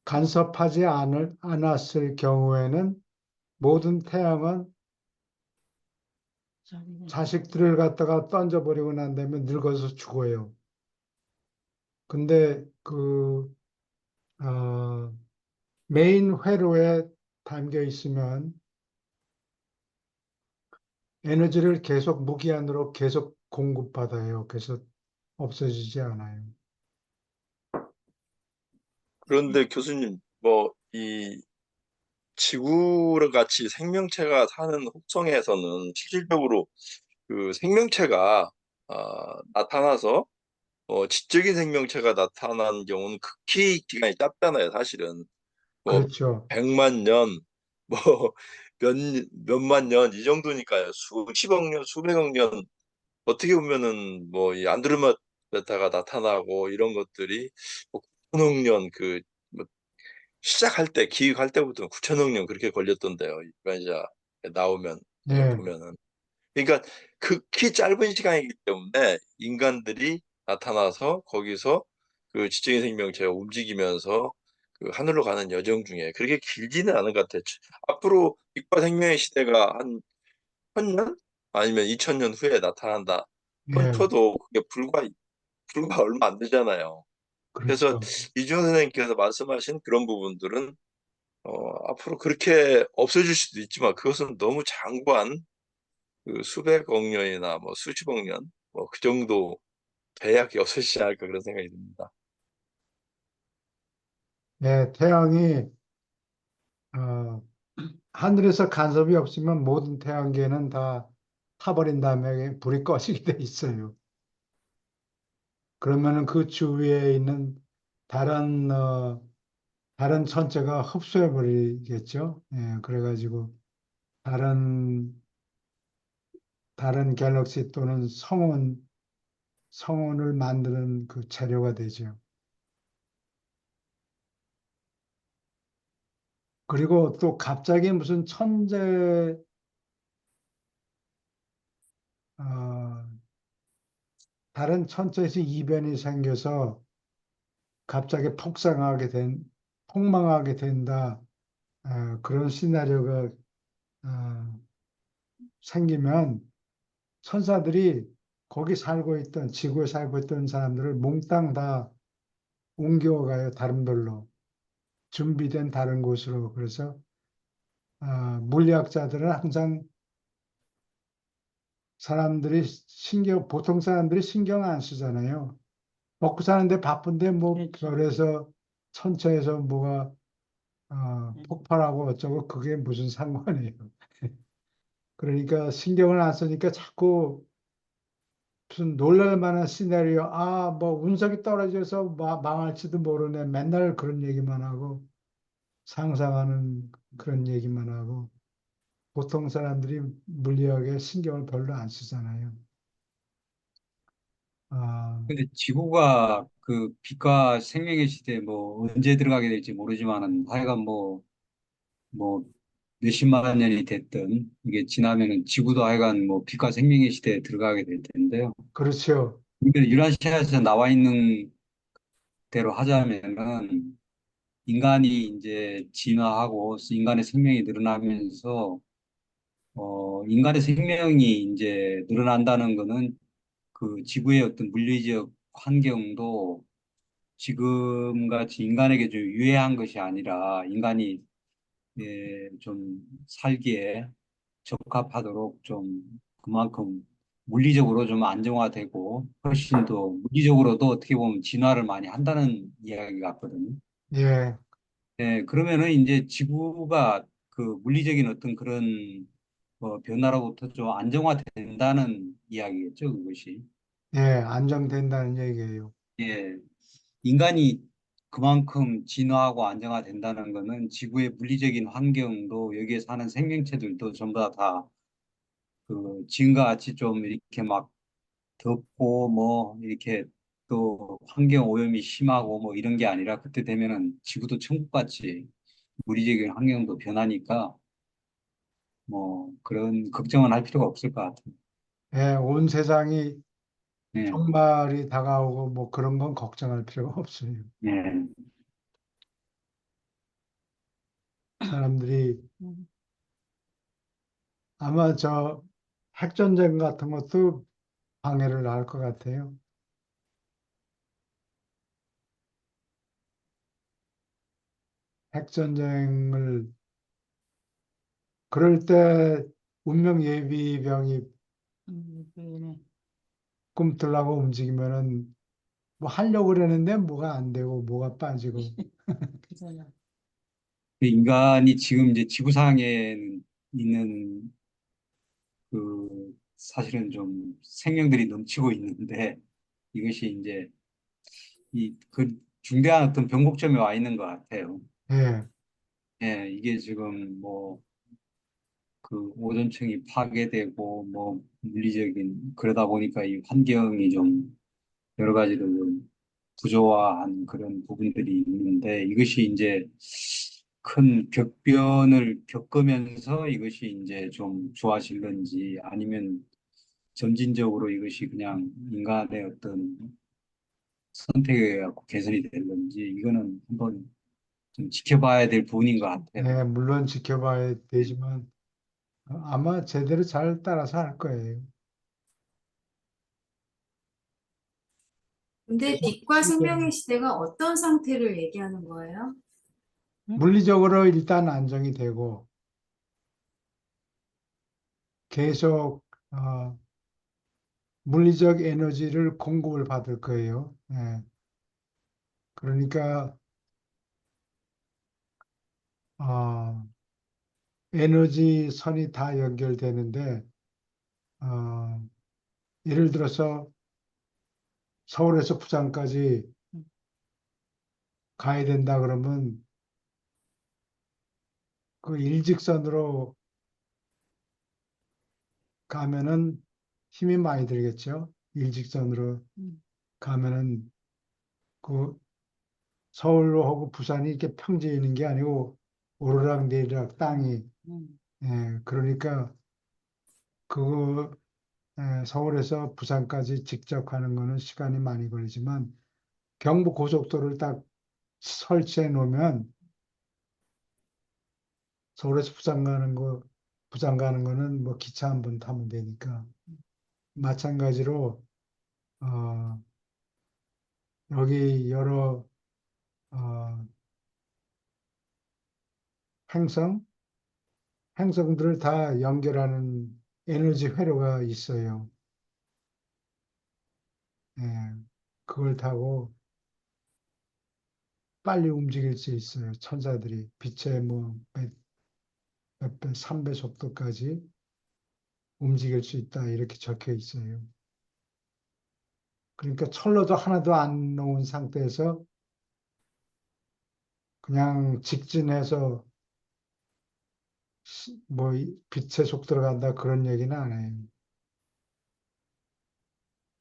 간섭하지 않았을 경우에는 모든 태양은 자기는 자식들을 갖다가 던져버리고 난 다음에 늙어서 죽어요. 근데 어, 메인 회로에 담겨 있으면 에너지를 계속 무기한으로 계속 공급받아요. 그래서 없어지지 않아요. 그런데 교수님, 뭐, 이 지구를 같이 생명체가 사는 혹성에서는 실질적으로 그 생명체가 나타나서 지적인 생명체가 나타난 경우는 극히 기간이 짧잖아요, 사실은. 뭐 그렇죠. 100만 년, 뭐 몇만 년 이 정도니까요. 수십억 년, 수백억 년 어떻게 보면은 뭐 이 안드로메다가 나타나고 이런 것들이 뭐 9천억 년 뭐 시작할 때 기획할 때부터 9천억 년 그렇게 걸렸던데요. 이제 나오면 네, 보면은 그러니까 극히 짧은 시간이기 때문에 인간들이 나타나서 거기서 그 지적인 생명체가 움직이면서 그 하늘로 가는 여정 중에 그렇게 길지는 않은 것 같아요. 앞으로 빛과 생명의 시대가 한 1000년 아니면 2000년 후에 나타난다 네, 쳐도 그게 불과 얼마 안 되잖아요. 그래서 그렇죠. 이준호 선생님께서 말씀하신 그런 부분들은 앞으로 그렇게 없어질 수도 있지만 그것은 너무 장구한 그 수백억 년이나 뭐 수십억 년, 뭐 그 정도 돼야 그게 없어지지 않을까 그런 생각이 듭니다. 네, 태양이 어, 하늘에서 간섭이 없으면 모든 태양계는 다 타버린 다음에 불이 꺼지게 돼 있어요. 그러면은 그 주위에 있는 다른 다른 천체가 흡수해 버리겠죠. 예, 그래가지고 다른 갤럭시 또는 성운을 만드는 그 재료가 되죠. 그리고 또 갑자기 무슨 어, 다른 천체에서 이변이 생겨서 갑자기 폭망하게 된다. 그런 시나리오가 어, 생기면 천사들이 거기 살고 있던 지구에 살고 있던 사람들을 몽땅 다 옮겨가요. 다른 별로 준비된 다른 곳으로. 그래서 물리학자들은 항상 보통 사람들이 신경 안 쓰잖아요. 먹고 사는데 바쁜데 뭐 그렇죠. 별에서 천체에서 뭐가 네. 폭발하고 어쩌고 그게 무슨 상관이에요. 그러니까 신경을 안 쓰니까 자꾸 무슨 놀랄 만한 시나리오, 뭐 운석이 떨어져서 망할지도 모르네. 맨날 그런 얘기만 하고 상상하는 그런 얘기만 하고 보통 사람들이 물리학에 신경을 별로 안 쓰잖아요. 아, 근데 지구가 그 빛과 생명의 시대에 뭐 언제 들어가게 될지 모르지만은 하여간 뭐 몇십만 년이 됐든 이게 지나면은 지구도 하여간 뭐 빛과 생명의 시대에 들어가게 될 텐데요. 그렇죠. 그러니까 유라시아에서 나와 있는 대로 하자면은 인간이 이제 진화하고 인간의 생명이 늘어나면서 인간의 생명이 이제 늘어난다는 거는 그 지구의 어떤 물리적 환경도 지금 같이 인간에게 좀 유해한 것이 아니라 인간이 좀 살기에 적합하도록 좀 그만큼 물리적으로 좀 안정화되고 훨씬 더 물리적으로도 어떻게 보면 진화를 많이 한다는 이야기 같거든요. 예, 네, 그러면은 이제 지구가 그 물리적인 어떤 그런 변화로부터 좀 안정화된다는 이야기겠죠, 그것이. 예, 안정된다는 얘기예요. 예, 인간이 그만큼 진화하고 안정화된다는 거는 지구의 물리적인 환경도 여기에 사는 생명체들도 전부 다 그 지금과 같이 좀 이렇게 막 덥고 뭐 이렇게 또 환경 오염이 심하고 뭐 이런 게 아니라 그때 되면은 지구도 천국같이 물리적인 환경도 변하니까 뭐 그런 걱정은 할 필요가 없을 것 같아요. 예, 온 세상이 예, 종말이 다가오고 뭐 그런 건 걱정할 필요가 없어요. 예, 사람들이 음, 아마 저 핵전쟁 같은 것도 방해를 할 것 같아요. 핵전쟁을 그럴 때 운명 예비병이 그러네. 꿈틀라고 움직이면은 뭐 하려고 그러는데 뭐가 안 되고 뭐가 빠지고 그거야. 그 인간이 지금 이제 지구상에 있는 그 사실은 좀 생명들이 넘치고 있는데 이것이 이제 이 그 중대한 어떤 변곡점에 와 있는 것 같아요. 예, 예, 이게 지금 뭐 그 오존층이 파괴되고 뭐 물리적인 그러다 보니까 이 환경이 좀 여러 가지로 좀 부조화한 그런 부분들이 있는데 이것이 이제 큰 격변을 겪으면서 이것이 이제 좀 좋아질 건지 아니면 점진적으로 이것이 그냥 인간의 어떤 선택에 의해 갖고 개선이 될 건지 이거는 한번 좀 지켜봐야 될 부분인 것 같아요. 예, 물론 지켜봐야 되지만 아마 제대로 잘 따라서 할 거예요. 근데 빛과 생명의 시대가 어떤 상태를 얘기하는 거예요? 응? 물리적으로 일단 안정이 되고 계속 물리적 에너지를 공급을 받을 거예요. 예, 그러니까 어, 에너지 선이 다 연결되는데 어, 예를 들어서 서울에서 부산까지 응. 가야 된다 그러면 그 일직선으로 가면은 힘이 많이 들겠죠. 일직선으로 응. 가면은 그 서울로 하고 부산이 이렇게 평지에 있는 게 아니고 오르락내리락 땅이 응. 그러니까 그거 서울에서 부산까지 직접 가는 거는 시간이 많이 걸리지만 경부 고속도로를 딱 설치해 놓으면 서울에서 부산 가는 거는 뭐 기차 한 번 타면 되니까 마찬가지로 어, 여기 여러 어, 행성 행성들을 다 연결하는 에너지 회로가 있어요. 예, 그걸 타고 빨리 움직일 수 있어요. 천사들이 빛의 뭐 몇 배, 3배 속도까지 움직일 수 있다 이렇게 적혀 있어요. 그러니까 철로도 하나도 안 놓은 상태에서 그냥 직진해서 뭐 빛의 속도로 간다 그런 얘기는 안 해요.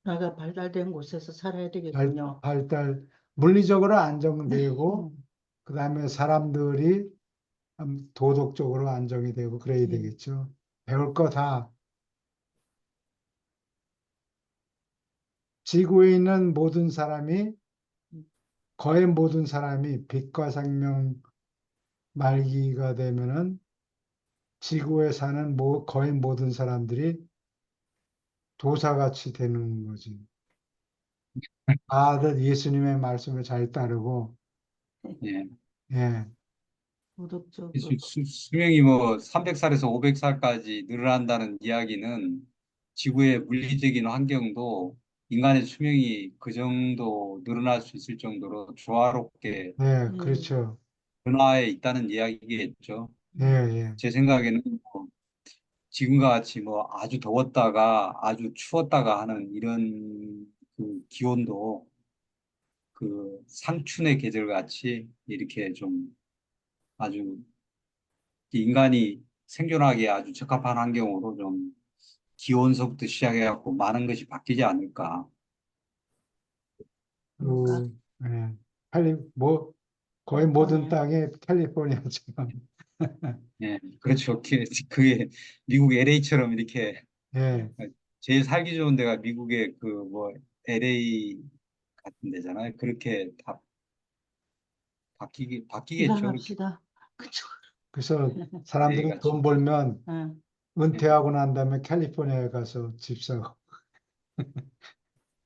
나가 발달된 곳에서 살아야 되겠군요. 발달 물리적으로 안정되고 응. 그다음에 사람들이 도덕적으로 안정이 되고 그래야 예. 되겠죠. 배울 거 다 지구에 있는 모든 사람이 응. 거의 모든 사람이 빛과 생명 말기가 되면은 지구에 사는 거의 모든 사람들이 도사같이 되는 거지. 다들 예수님의 말씀을 잘 따르고 예. 예, 도덕적으로 수명이 뭐 300살에서 500살까지 늘어난다는 이야기는 지구의 물리적인 환경도 인간의 수명이 그 정도 늘어날 수 있을 정도로 조화롭게 네, 예, 그렇죠. 변화해 있다는 이야기겠죠. 예, 예. 제 생각에는 뭐 지금과 같이 뭐 아주 더웠다가 아주 추웠다가 하는 이런 그 기온도 그 상춘의 계절 같이 이렇게 좀 아주 인간이 생존하기에 아주 적합한 환경으로 좀 기온서부터 시작해갖고 많은 것이 바뀌지 않을까. 그런가? 그, 예. 뭐, 거의 모든 캘리포니아. 땅이 캘리포니아처럼. 예, 그렇죠. 그게 미국 LA처럼 이렇게 예, 제일 살기 좋은 데가 미국의 그 뭐 LA 같은 데잖아요. 그렇게 다 바뀌겠죠. 그렇게 이사갑시다. 그쵸? 그래서 LA가 사람들은 돈 벌면 응. 은퇴하고 난 다음에 캘리포니아에 가서 집 사고.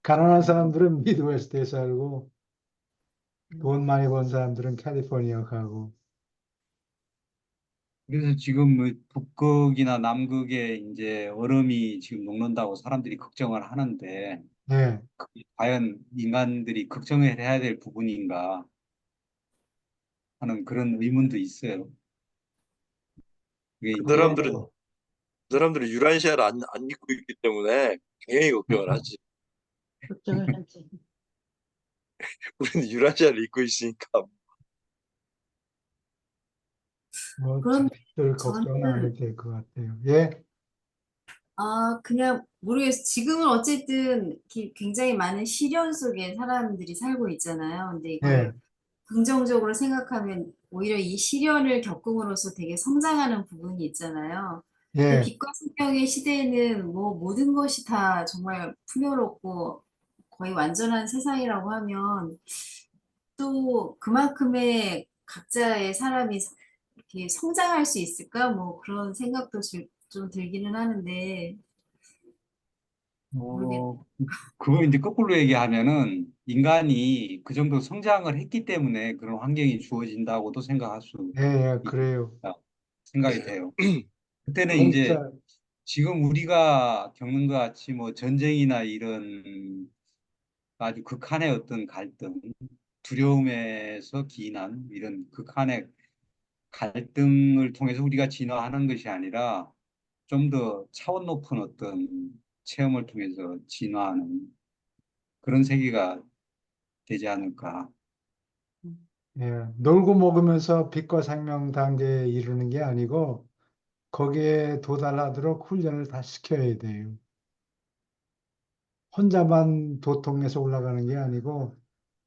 가난한 사람들은 미드웨스트에 살고, 돈 많이 번 사람들은 캘리포니아 가고. 그래서 지금 뭐 북극이나 남극에 이제 얼음이 지금 녹는다고 사람들이 걱정을 하는데 예, 그게 과연 인간들이 걱정을 해야 될 부분인가 하는 그런 의문도 있어요. 그게 그 이제 사람들은 그 사람들이 유란시아를 안 입고 있기 때문에 당연히 걱정을 하지. 걱정을 하지. 우리는 유란시아를 입고 있으니까. 뭐, 그런데 자식들 걱정은 안 해도 저는 될 것 같아요. 예, 그냥 모르겠어요. 지금은 어쨌든 굉장히 많은 시련 속에 사람들이 살고 있잖아요. 근데 예, 이걸 긍정적으로 생각하면 오히려 이 시련을 겪음으로써 되게 성장하는 부분이 있잖아요. 근데 예, 빛과 생명의 시대에는 뭐 모든 것이 다 정말 풍요롭고 거의 완전한 세상이라고 하면 또 그만큼의 각자의 사람이 이렇게 성장할 수 있을까? 뭐 그런 생각도 좀 들기는 하는데 모르겠. 어, 그거 이제 거꾸로 얘기하면은 인간이 그 정도 성장을 했기 때문에 그런 환경이 주어진다고도 생각할 수 예, 예, 그래요. 있다 생각이 네. 돼요. 그때는 이제 공짜, 지금 우리가 겪는 것 같이 뭐 전쟁이나 이런 아주 극한의 어떤 갈등, 두려움에서 기인한 이런 극한의 갈등을 통해서 우리가 진화하는 것이 아니라 좀 더 차원 높은 어떤 체험을 통해서 진화하는 그런 세계가 되지 않을까. 예, 놀고 먹으면서 빛과 생명 단계에 이르는 게 아니고, 거기에 도달하도록 훈련을 다 시켜야 돼요. 혼자만 도통해서 올라가는 게 아니고,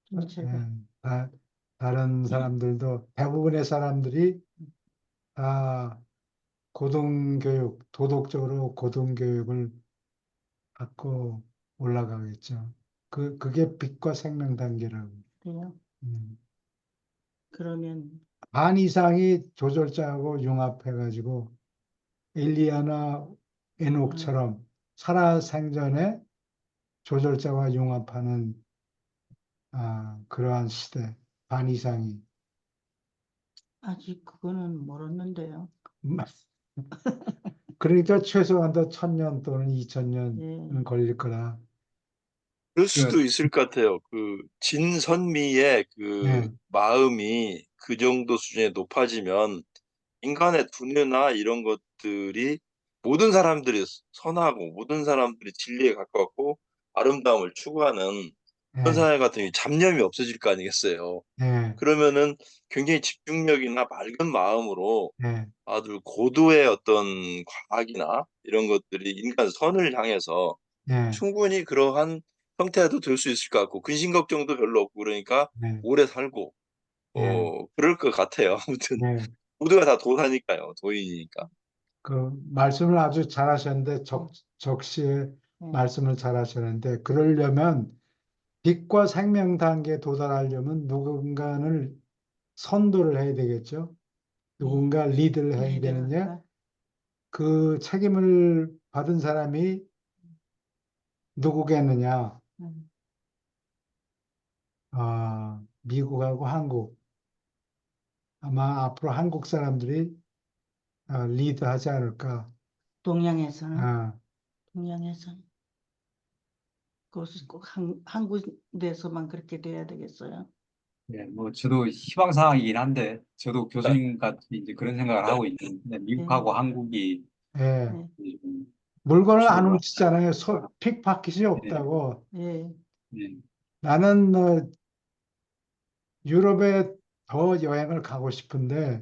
전체가. 예, 다른 사람들도, 대부분의 사람들이 다 고등교육, 도덕적으로 고등교육을 받고 올라가겠죠. 그게 빛과 생명 단계라고. 그래요. 음. 그러면 반 이상이 조절자하고 융합해가지고 엘리야나 음, 에녹처럼 살아생전에 조절자와 융합하는 그러한 시대, 반 이상이. 아직 그거는 멀었는데요. 그러니까 최소한 더 1000년 또는 2000년은 예. 걸릴 거라. 그럴 그 수도 있을 것 같아요. 그 진선미의 그 네, 마음이 그 정도 수준에 높아지면 인간의 두뇌나 이런 것들이 모든 사람들이 선하고 모든 사람들이 진리에 가깝고 아름다움을 추구하는 그런 네, 사회 같은 경우 잡념이 없어질 거 아니겠어요. 네, 그러면은 굉장히 집중력이나 맑은 마음으로 네, 아주 고도의 어떤 과학이나 이런 것들이 인간 선을 향해서 네, 충분히 그러한 형태도 될 수 있을 것 같고 근심 걱정도 별로 없고 그러니까 네, 오래 살고 네, 그럴 것 같아요. 아무튼 네. 모두가 다 도사니까요. 도인이니까. 그 말씀을 아주 잘하셨는데 적시에 예. 말씀을 잘하셨는데 그러려면 빛과 생명 단계에 도달하려면 누군가를 선도를 해야 되겠죠. 예. 누군가 리드를 해야 되느냐. 리더가 그 책임을 받은 사람이 누구겠느냐. 음, 미국하고 한국. 아마 앞으로 한국 사람들이 리드하지 않을까. 동양에서는 아, 동양에서는 그것이 꼭 한 군데서만 그렇게 돼야 되겠어요. 예, 뭐 저도 희망사항이긴 한데 저도 교수님 같이 이제 그런 생각을 하고 있는데 미국하고 한국이 예. 네, 좀 물건을 안 주고받. 훔치잖아요. 픽파켓이 예, 없다고. 예, 예. 나는 유럽에 더 여행을 가고 싶은데,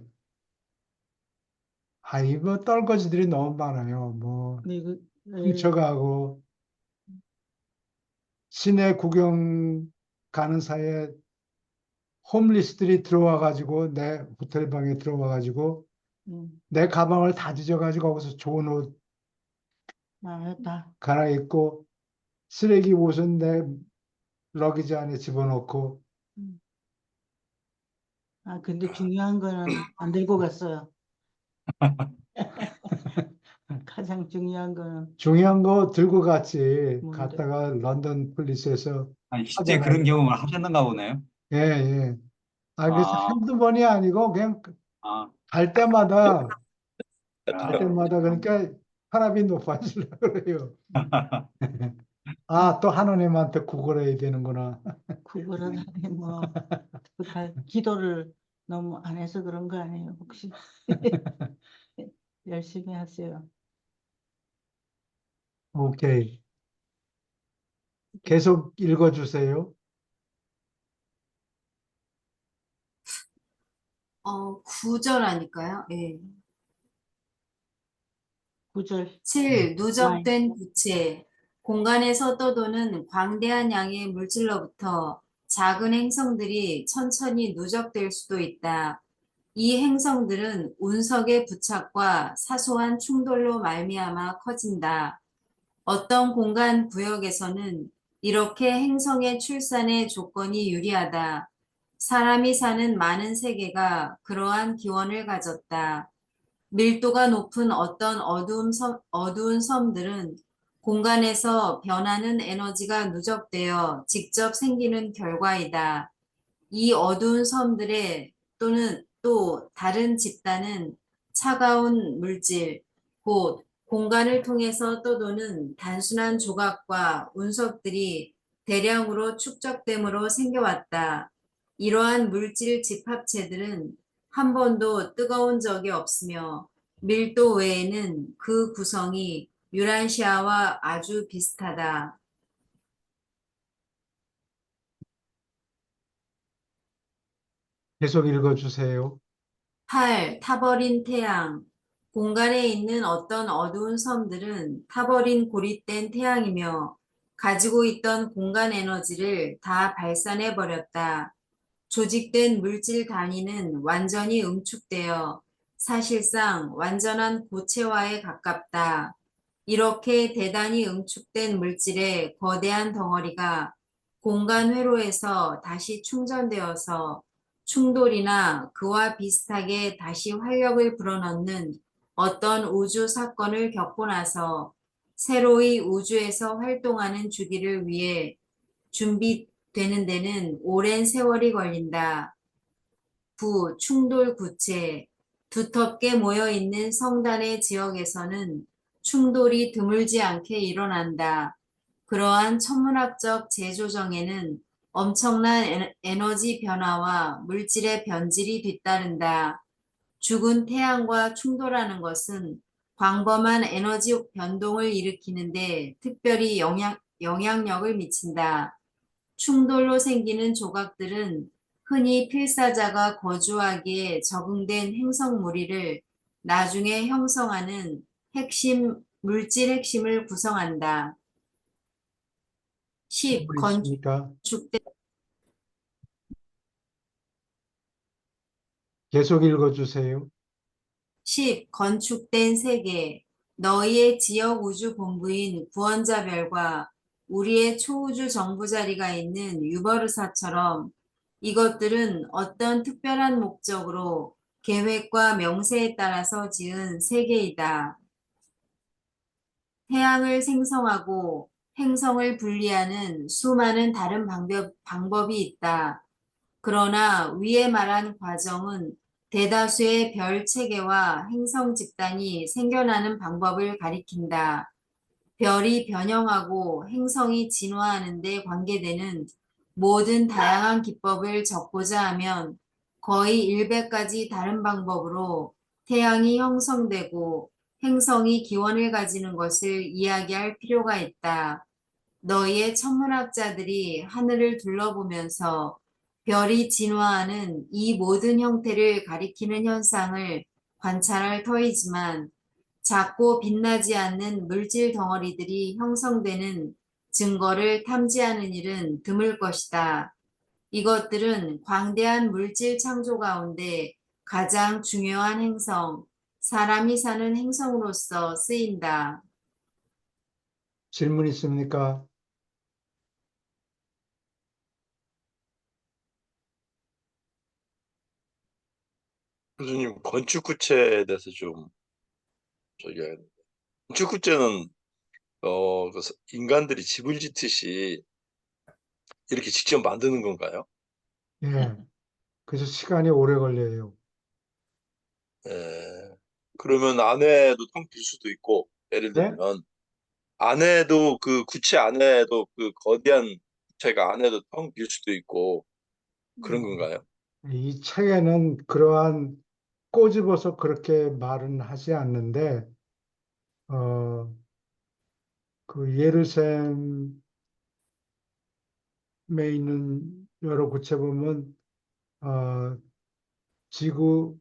이거 떨거지들이 너무 많아요. 뭐, 미국, 예, 훔쳐가고, 시내 구경 가는 사이에 홈리스들이 들어와가지고, 내 호텔 방에 들어와가지고, 음, 내 가방을 다 뒤져가지고, 거기서 좋은 옷 다, 갈아입고, 쓰레기 옷은 내 러기지 안에 집어넣고, 음. 근데 중요한 거는 안 들고 갔어요. 가장 중요한 거는 중요한 거 들고 갔지. 뭔데? 갔다가 런던 폴리스에서 아니, 실제 그런 찾아가지고. 경험을 하셨는가 보네요. 예, 예. 그래서 아, 한두 번이 아니고 그냥 아, 갈 때마다, 갈 야, 때마다 참. 그러니까 혈압이 높아지려고 그래요. 음, 또 하나님한테 구걸해야 되는구나. 그거를 하니 뭐, 기도를 너무 안 해서 그런 거 아니에요, 혹시? 열심히 하세요. 오케이. 계속 읽어주세요. 구절하니까요. 예. 9절, 7. 와인. 누적된 부채. 공간에서 떠도는 광대한 양의 물질로부터 작은 행성들이 천천히 누적될 수도 있다. 이 행성들은 운석의 부착과 사소한 충돌로 말미암아 커진다. 어떤 공간 구역에서는 이렇게 행성의 출산의 조건이 유리하다. 사람이 사는 많은 세계가 그러한 기원을 가졌다. 밀도가 높은 어떤 어두운 섬들은 공간에서 변하는 에너지가 누적되어 직접 생기는 결과이다. 이 어두운 섬들의 또는 또 다른 집단은 차가운 물질, 곧 공간을 통해서 떠도는 단순한 조각과 운석들이 대량으로 축적됨으로 생겨왔다. 이러한 물질 집합체들은 한 번도 뜨거운 적이 없으며 밀도 외에는 그 구성이 유란시아와 아주 비슷하다. 계속 읽어주세요. 8. 타버린 태양. 공간에 있는 어떤 어두운 섬들은 타버린 고립된 태양이며 가지고 있던 공간 에너지를 다 발산해 버렸다. 조직된 물질 단위는 완전히 응축되어 사실상 완전한 고체화에 가깝다. 이렇게 대단히 응축된 물질의 거대한 덩어리가 공간 회로에서 다시 충전되어서 충돌이나 그와 비슷하게 다시 활력을 불어넣는 어떤 우주 사건을 겪고 나서 새로이 우주에서 활동하는 주기를 위해 준비되는 데는 오랜 세월이 걸린다. 충돌 구체. 두텁게 모여 있는 성단의 지역에서는 충돌이 드물지 않게 일어난다. 그러한 천문학적 재조정에는 엄청난 에너지 변화와 물질의 변질이 뒤따른다. 죽은 태양과 충돌하는 것은 광범한 에너지 변동을 일으키는데 특별히 영향력을 미친다. 충돌로 생기는 조각들은 흔히 필사자가 거주하기에 적응된 행성 무리를 나중에 형성하는 물질 핵심을 구성한다. 10. 뭐 있습니까? 건축된 계속 읽어주세요. 10. 건축된 세계. 너희의 지역 우주 본부인 구원자별과 우리의 초우주 정부 자리가 있는 유버르사처럼 이것들은 어떤 특별한 목적으로 계획과 명세에 따라서 지은 세계이다. 태양을 생성하고 행성을 분리하는 수많은 다른 방법이 있다. 그러나 위에 말한 과정은 대다수의 별 체계와 행성 집단이 생겨나는 방법을 가리킨다. 별이 변형하고 행성이 진화하는 데 관계되는 모든 다양한 기법을 적고자 하면 거의 100가지 다른 방법으로 태양이 형성되고 행성이 기원을 가지는 것을 이야기할 필요가 있다. 너희의 천문학자들이 하늘을 둘러보면서 별이 진화하는 이 모든 형태를 가리키는 현상을 관찰할 터이지만 작고 빛나지 않는 물질 덩어리들이 형성되는 증거를 탐지하는 일은 드물 것이다. 이것들은 광대한 물질 창조 가운데 가장 중요한 행성, 사람이 사는 행성으로서 쓰인다. 질문 있습니까? 교수님, 건축구체에 대해서 좀 저기 건축구체는 인간들이 집을 짓듯이 이렇게 직접 만드는 건가요? 예. 그래서 시간이 오래 걸려요. 예. 그러면 안에도 텅 빌 수도 있고, 예를 네? 들면 안에도 그 구체 안에도 그 거대한 구체가 안에도 텅 빌 수도 있고 그런 건가요? 이 책에는 그러한 꼬집어서 그렇게 말은 하지 않는데, 어, 그 예루살렘에 있는 여러 구체 보면, 어, 지구,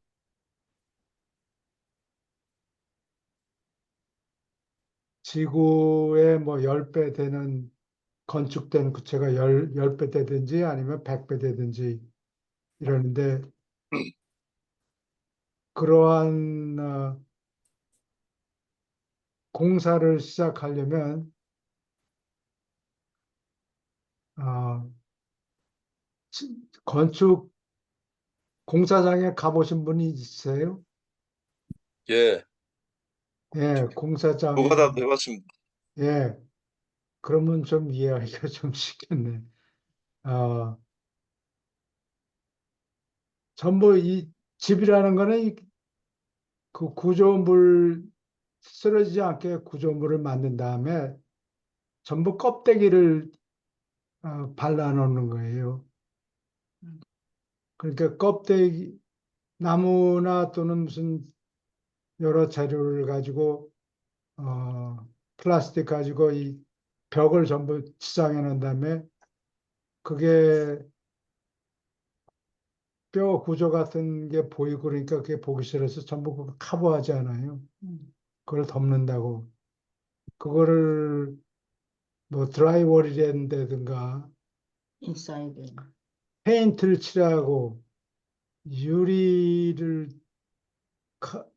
지구의 뭐 10배 되는 건축된 구체가 열 배 되든지 아니면 100배 되든지 이러는데, 그러한 공사를 시작하려면, 어, 건축 공사장에 가보신 분이 있으세요? 예, 예, 뭐가 공사장에, 다 해봤습니다. 예, 그러면 좀 이해하기가 좀 쉽겠네. 어, 전부 이 집이라는 거는 그 구조물, 쓰러지지 않게 구조물을 만든 다음에 전부 껍데기를 발라 놓는 거예요. 그러니까 껍데기, 나무나 또는 무슨 여러 재료를 가지고, 플라스틱 가지고 이 벽을 전부 지상해 놓은 다음에 그게 뼈 구조 같은 게 보이고 그러니까 그게 보기 싫어서 전부 그거 커버하지 않아요. 그걸 덮는다고. 그거를 뭐 드라이월이라든가 인사이드. 페인트를 칠하고 유리를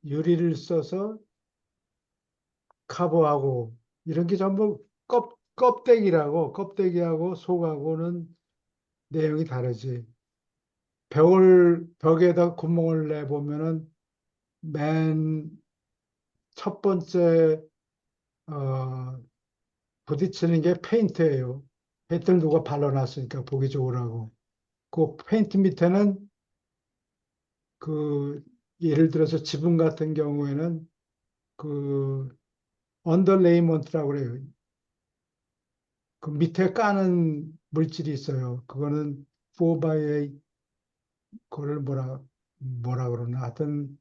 유리를 써서 커버하고 이런 게 전부 껍데기라고 껍데기하고 속하고는 내용이 다르지. 벽에다 구멍을 내보면은 맨 첫 번째 어, 부딪히는 게 페인트예요. 페인트를 누가 발라놨으니까 보기 좋으라고. 그 페인트 밑에는 그 예를 들어서 지붕 같은 경우에는 그 언더레이먼트라고 그래요. 그 밑에 까는 물질이 있어요. 그거는 4x8 그걸 뭐라 그러나 하여튼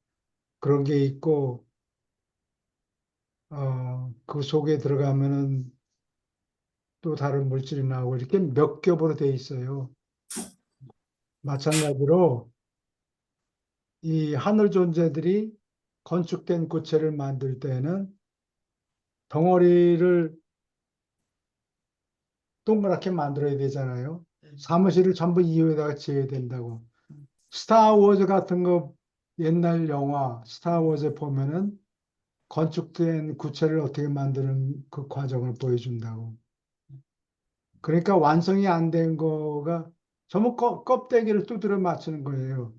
그런 게 있고 그 속에 들어가면은 또 다른 물질이 나오고 이렇게 몇 겹으로 돼 있어요. 마찬가지로 이 하늘 존재들이 건축된 구체를 만들 때는 덩어리를 동그랗게 만들어야 되잖아요. 사무실을 전부 이유에다가 지어야 된다고. 스타워즈 같은 거 옛날 영화 스타워즈 보면은 건축된 구체를 어떻게 만드는 그 과정을 보여준다고. 그러니까 완성이 안 된 거가 전부 껍데기를 두드려 맞추는 거예요.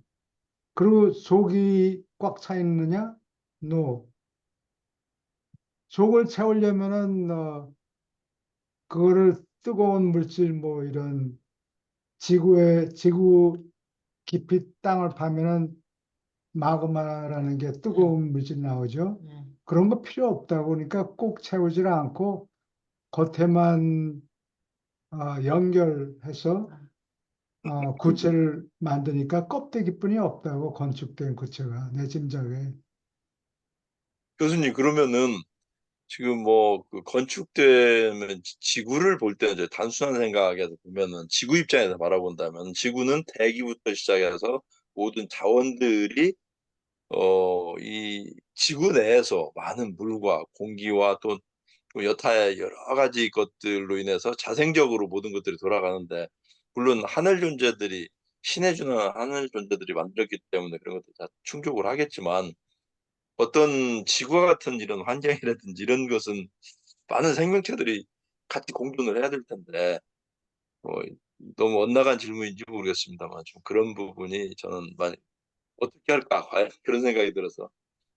그리고 속이 꽉 차 있느냐? No. 속을 채우려면은 그거를 뜨거운 물질 뭐 이런 지구 깊이 땅을 파면은 마그마라는 게 뜨거운 물질 나오죠. 네. 그런 거 필요 없다고 그러니까 꼭 채우질 않고 겉에만 연결해서 구체를 만드니까 껍데기뿐이 없다고 건축된 구체가 내 짐작에. 교수님, 그러면은 지금 뭐 그 건축되면 지구를 볼 때는 이제 단순한 생각에서 보면은 지구 입장에서 바라본다면 지구는 대기부터 시작해서 모든 자원들이 이 지구 내에서 많은 물과 공기와 또 여타의 여러 가지 것들로 인해서 자생적으로 모든 것들이 돌아가는데, 물론 하늘 존재들이 신의 주는 하늘 존재들이 만들었기 때문에 그런 것들 다 충족을 하겠지만, 어떤 지구와 같은 이런 환경이라든지 이런 것은 많은 생명체들이 같이 공존을 해야 될 텐데, 뭐 너무 엇나간 질문인지 모르겠습니다만 좀 그런 부분이 저는 많이 어떻게 할까 과연 그런 생각이 들어서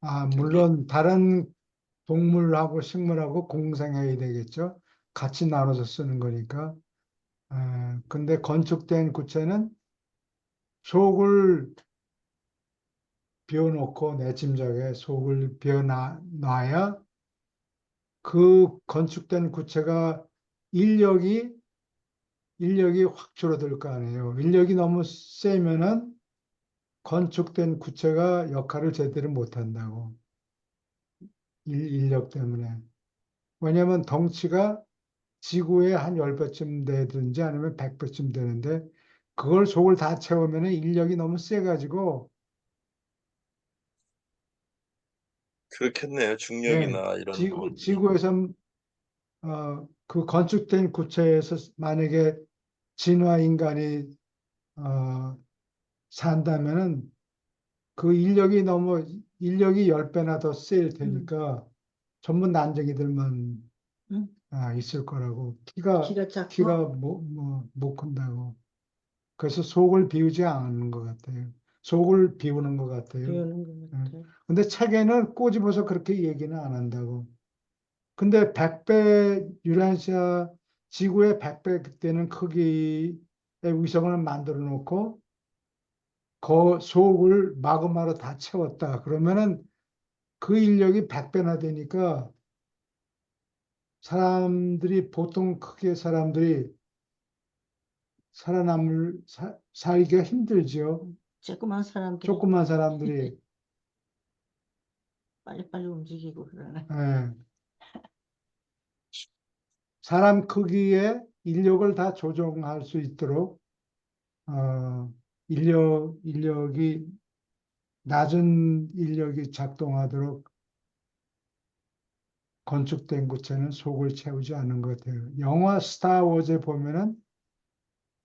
좀 물론 다른 동물하고 식물하고 공생해야 되겠죠. 같이 나눠서 쓰는 거니까. 근데 건축된 구체는 속을 비워놓고 내 짐작에 속을 비워놔야 그 건축된 구체가 인력이 확 줄어들 거 아니에요. 인력이 너무 세면은 건축된 구체가 역할을 제대로 못 한다고. 인력 때문에. 왜냐하면 덩치가 지구의 한 10배쯤 되든지 아니면 100배쯤 되는데 그걸 속을 다 채우면 인력이 너무 세가지고 그렇겠네요. 예, 중력이나 이런 부분들이. 지구에서 그 건축된 구체에서 만약에 진화 인간이 어, 산다면은 그 인력이 10배나 더 세일 테니까 전부 난쟁이들만 응? 있을 거라고. 키가 작고 키가 못 큰다고. 그래서 속을 비우지 않는 것 같아요. 속을 비우는 것 같아요. 비우는 것 예. 같아. 근데 책에는 꼬집어서 그렇게 얘기는 안 한다고. 근데 100배 유라시아 지구의 100배 되는 크기의 위성을 만들어 놓고 그 속을 마그마로 다 채웠다. 그러면은 그 인력이 100배나 되니까 보통 크기의 사람들이 살기가 힘들죠. 조그만 사람들이 조그만 사람들이. 빨리빨리 움직이고 그러네. 예. 사람 크기의 인력을 다 조정할 수 있도록 인력이 낮은 인력이 작동하도록 건축된 구체는 속을 채우지 않는 것 같아요. 영화 스타워즈에 보면은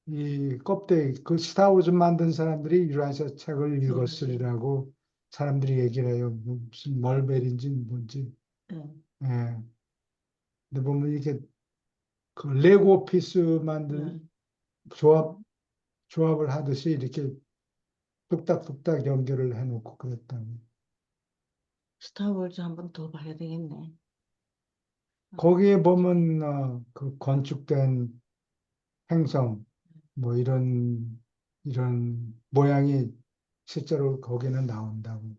이 껍데기 그 스타워즈 만든 사람들이 유라시아 책을 읽었으리라고 사람들이 얘기를 해요. 무슨 멀벨인지 뭔지. 응. 예. 근데 보면 이게 그 레고 피스 만든 응. 조합을 하듯이 이렇게 뚝딱뚝딱 연결을 해놓고 그랬다고. 스타워즈 한 번 더 봐야 되겠네. 거기에 보면 그 건축된 행성 뭐 이런 모양이 실제로 거기는 나온다고.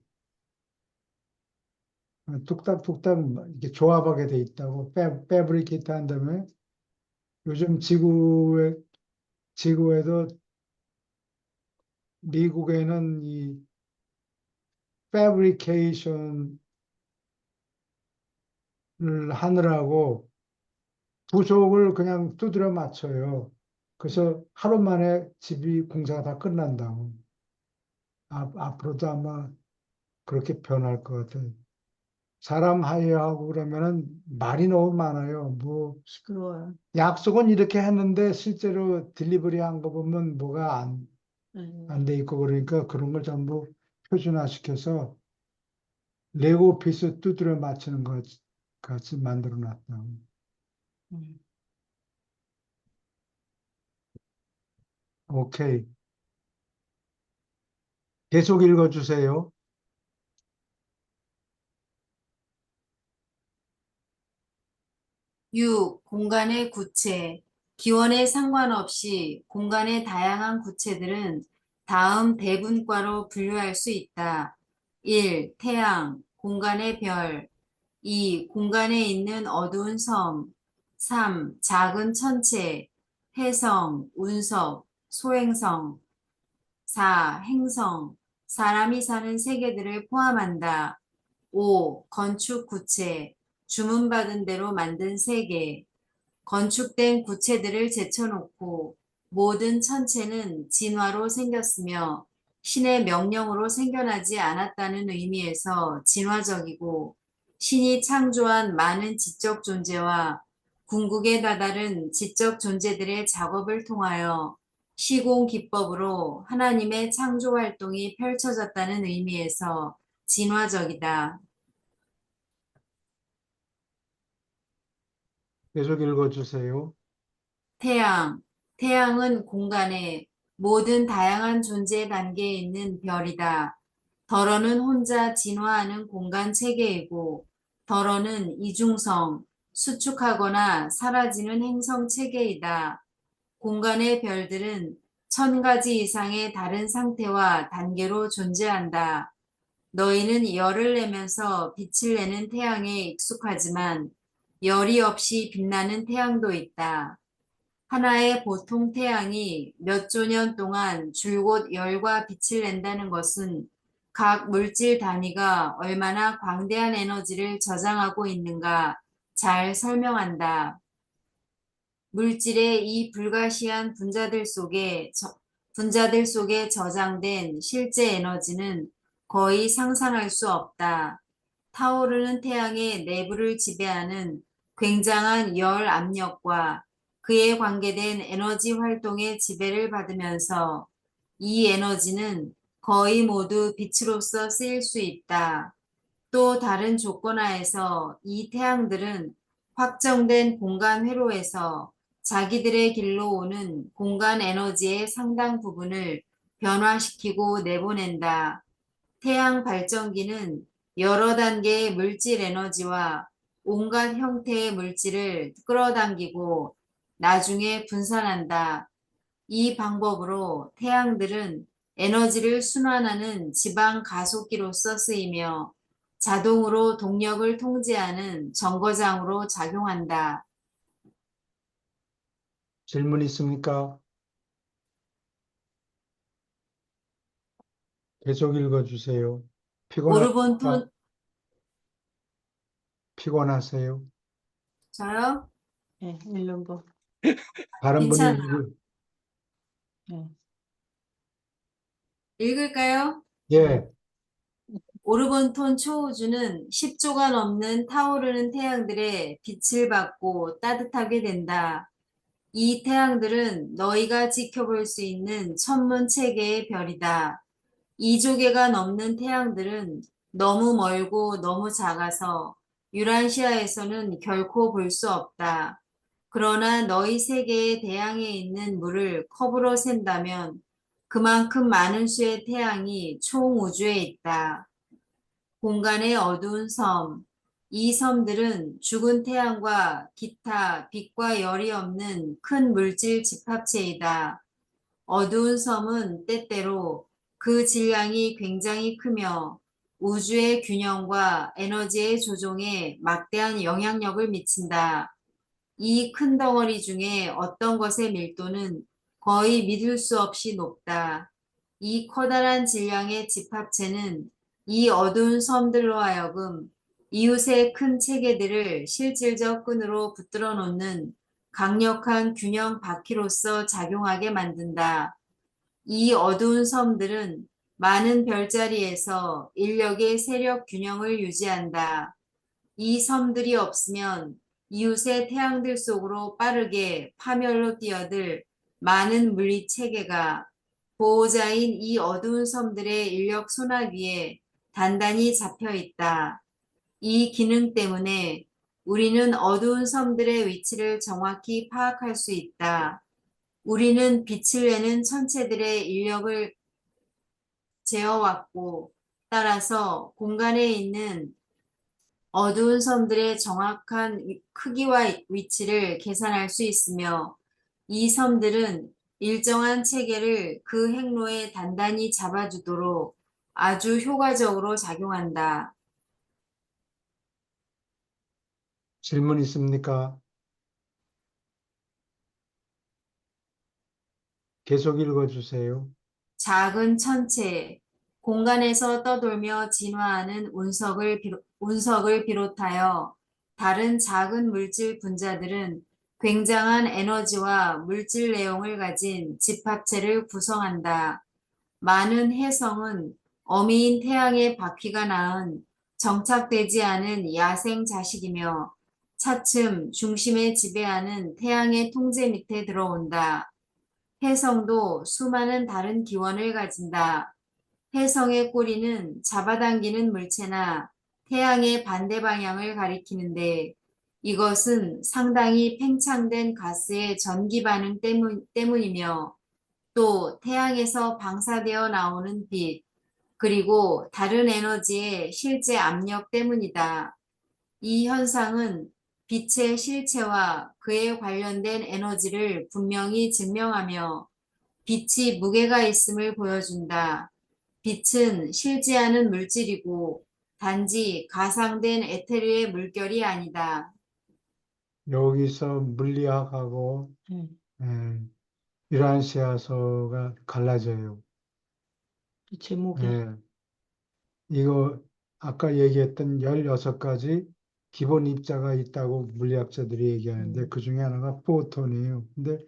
뚝딱뚝딱 이렇게 조합하게 돼 있다고. 패브리케이트 한 다음에 요즘 지구에도 미국에는 이 패브리케이션을 하느라고 부속을 그냥 두드려 맞춰요. 그래서 하루 만에 공사가 다 끝난다고. 앞으로도 아마 그렇게 변할 것 같아요. 사람 하이하고 그러면은 말이 너무 많아요. 뭐 시끄러워요. 약속은 이렇게 했는데 실제로 딜리버리 한 거 보면 뭐가 안 돼 있고 그러니까 그런 걸 전부 표준화시켜서 레고 피스 두드려 맞추는 것 같이 만들어 놨다고. 음. 오케이. 계속 읽어주세요. 6. 공간의 구체. 기원에 상관없이 공간의 다양한 구체들은 다음 대분과로 분류할 수 있다. 1. 태양, 공간의 별. 2. 공간에 있는 어두운 섬. 3. 작은 천체, 해성, 운석, 소행성. 4. 행성, 사람이 사는 세계들을 포함한다. 5. 건축 구체, 주문받은 대로 만든 세계. 건축된 구체들을 제쳐놓고 모든 천체는 진화로 생겼으며 신의 명령으로 생겨나지 않았다는 의미에서 진화적이고 신이 창조한 많은 지적 존재와 궁극에 다다른 지적 존재들의 작업을 통하여 시공 기법으로 하나님의 창조 활동이 펼쳐졌다는 의미에서 진화적이다. 계속 읽어주세요. 태양, 태양은 공간의 모든 다양한 존재 단계에 있는 별이다. 덜어는 혼자 진화하는 공간 체계이고, 덜어는 이중성, 수축하거나 사라지는 행성 체계이다. 공간의 별들은 1000가지 이상의 다른 상태와 단계로 존재한다. 너희는 열을 내면서 빛을 내는 태양에 익숙하지만 열이 없이 빛나는 태양도 있다. 하나의 보통 태양이 몇 조년 동안 줄곧 열과 빛을 낸다는 것은 각 물질 단위가 얼마나 광대한 에너지를 저장하고 있는가 잘 설명한다. 물질의 이 불가시한 분자들 속에 저장된 실제 에너지는 거의 상상할 수 없다. 타오르는 태양의 내부를 지배하는 굉장한 열 압력과 그에 관계된 에너지 활동의 지배를 받으면서 이 에너지는 거의 모두 빛으로서 쓰일 수 있다. 또 다른 조건 하에서 이 태양들은 확정된 공간 회로에서 자기들의 길로 오는 공간 에너지의 상당 부분을 변화시키고 내보낸다. 태양 발전기는 여러 단계의 물질 에너지와 온갖 형태의 물질을 끌어당기고 나중에 분산한다. 이 방법으로 태양들은 에너지를 순환하는 지방 가속기로서 쓰이며 자동으로 동력을 통제하는 정거장으로 작용한다. 질문 있습니까? 계속 읽어주세요. 오르본톤, 피곤하세요? 저요? 예, 읽는 거. 다른 분이 괜찮아. 예. 읽을까요? 예, 오르본톤 초우주는 10조가 넘는 타오르는 태양들의 빛을 받고 따뜻하게 된다. 이 태양들은 너희가 지켜볼 수 있는 천문 체계의 별이다. 2조개가 넘는 태양들은 너무 멀고 너무 작아서 유란시아에서는 결코 볼 수 없다. 그러나 너희 세계의 대양에 있는 물을 컵으로 샌다면 그만큼 많은 수의 태양이 총 우주에 있다. 공간의 어두운 섬. 이 섬들은 죽은 태양과 기타 빛과 열이 없는 큰 물질 집합체이다. 어두운 섬은 때때로 그 질량이 굉장히 크며 우주의 균형과 에너지의 조종에 막대한 영향력을 미친다. 이 큰 덩어리 중에 어떤 것의 밀도는 거의 믿을 수 없이 높다. 이 커다란 질량의 집합체는 이 어두운 섬들로 하여금 이웃의 큰 체계들을 실질적 끈으로 붙들어 놓는 강력한 균형 바퀴로서 작용하게 만든다. 이 어두운 섬들은 많은 별자리에서 인력의 세력 균형을 유지한다. 이 섬들이 없으면 이웃의 태양들 속으로 빠르게 파멸로 뛰어들 많은 물리 체계가 보호자인 이 어두운 섬들의 인력 소나기에 단단히 잡혀 있다. 이 기능 때문에 우리는 어두운 섬들의 위치를 정확히 파악할 수 있다. 우리는 빛을 내는 천체들의 인력을 재어왔고, 따라서 공간에 있는 어두운 섬들의 정확한 크기와 위치를 계산할 수 있으며, 이 섬들은 일정한 체계를 그 행로에 단단히 잡아주도록 아주 효과적으로 작용한다. 질문 있습니까? 계속 읽어주세요. 작은 천체, 공간에서 떠돌며 진화하는 운석을 비롯하여 다른 작은 물질 분자들은 굉장한 에너지와 물질 내용을 가진 집합체를 구성한다. 많은 혜성은 어미인 태양의 바퀴가 낳은 정착되지 않은 야생 자식이며 차츰 중심에 지배하는 태양의 통제 밑에 들어온다. 혜성도 수많은 다른 기원을 가진다. 혜성의 꼬리는 잡아당기는 물체나 태양의 반대 방향을 가리키는데 이것은 상당히 팽창된 가스의 전기 반응 때문이며 또 태양에서 방사되어 나오는 빛, 그리고 다른 에너지의 실제 압력 때문이다. 이 현상은 빛의 실체와 그에 관련된 에너지를 분명히 증명하며 빛이 무게가 있음을 보여준다. 빛은 실제하는 물질이고 단지 가상된 에테르의 물결이 아니다. 여기서 물리학하고 음, 예, 유란시아서가 갈라져요. 빛의 무게. 예, 이거 아까 얘기했던 16가지 기본 입자가 있다고 물리학자들이 얘기하는데 그 중에 하나가 포톤이에요. 근데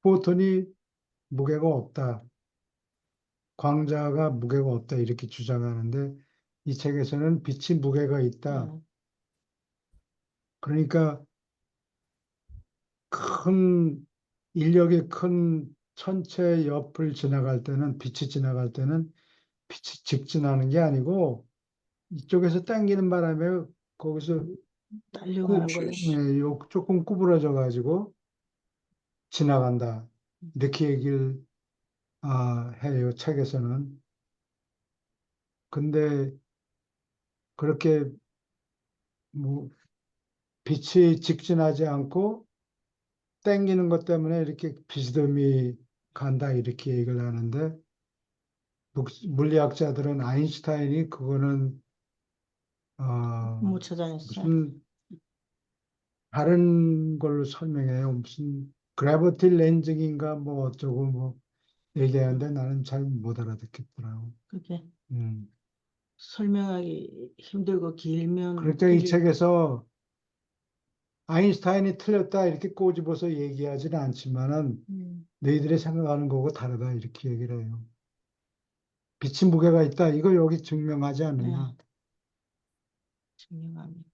포톤이 무게가 없다. 광자가 무게가 없다. 이렇게 주장하는데 이 책에서는 빛이 무게가 있다. 음, 그러니까 큰 인력이 큰 천체 옆을 지나갈 때는 빛이 지나갈 때는 빛이 직진하는 게 아니고 이쪽에서 당기는 바람에 거기서 딸려가는 거예요. 조금 구부러져 가지고 지나간다. 이렇게 얘기를 해요, 책에서는. 근데 그렇게 뭐 빛이 직진하지 않고 당기는 것 때문에 이렇게 비스듬히 간다 이렇게 얘기를 하는데 물리학자들은 아인슈타인이 그거는 못 찾아냈어요. 무슨 다른 걸로 설명해요. 무슨 그래비티 렌징인가 뭐 어쩌고 뭐 얘기하는데 나는 잘 못 알아듣겠더라고. 그게 음. 설명하기 힘들고 길면 그러니까 이 길리. 책에서 아인슈타인이 틀렸다 이렇게 꼬집어서 얘기하지는 않지만은 음, 너희들이 생각하는 거고 다르다 이렇게 얘기를 해요. 빛의 무게가 있다. 이거 여기 증명하지 않느냐. 네, 증명합니다.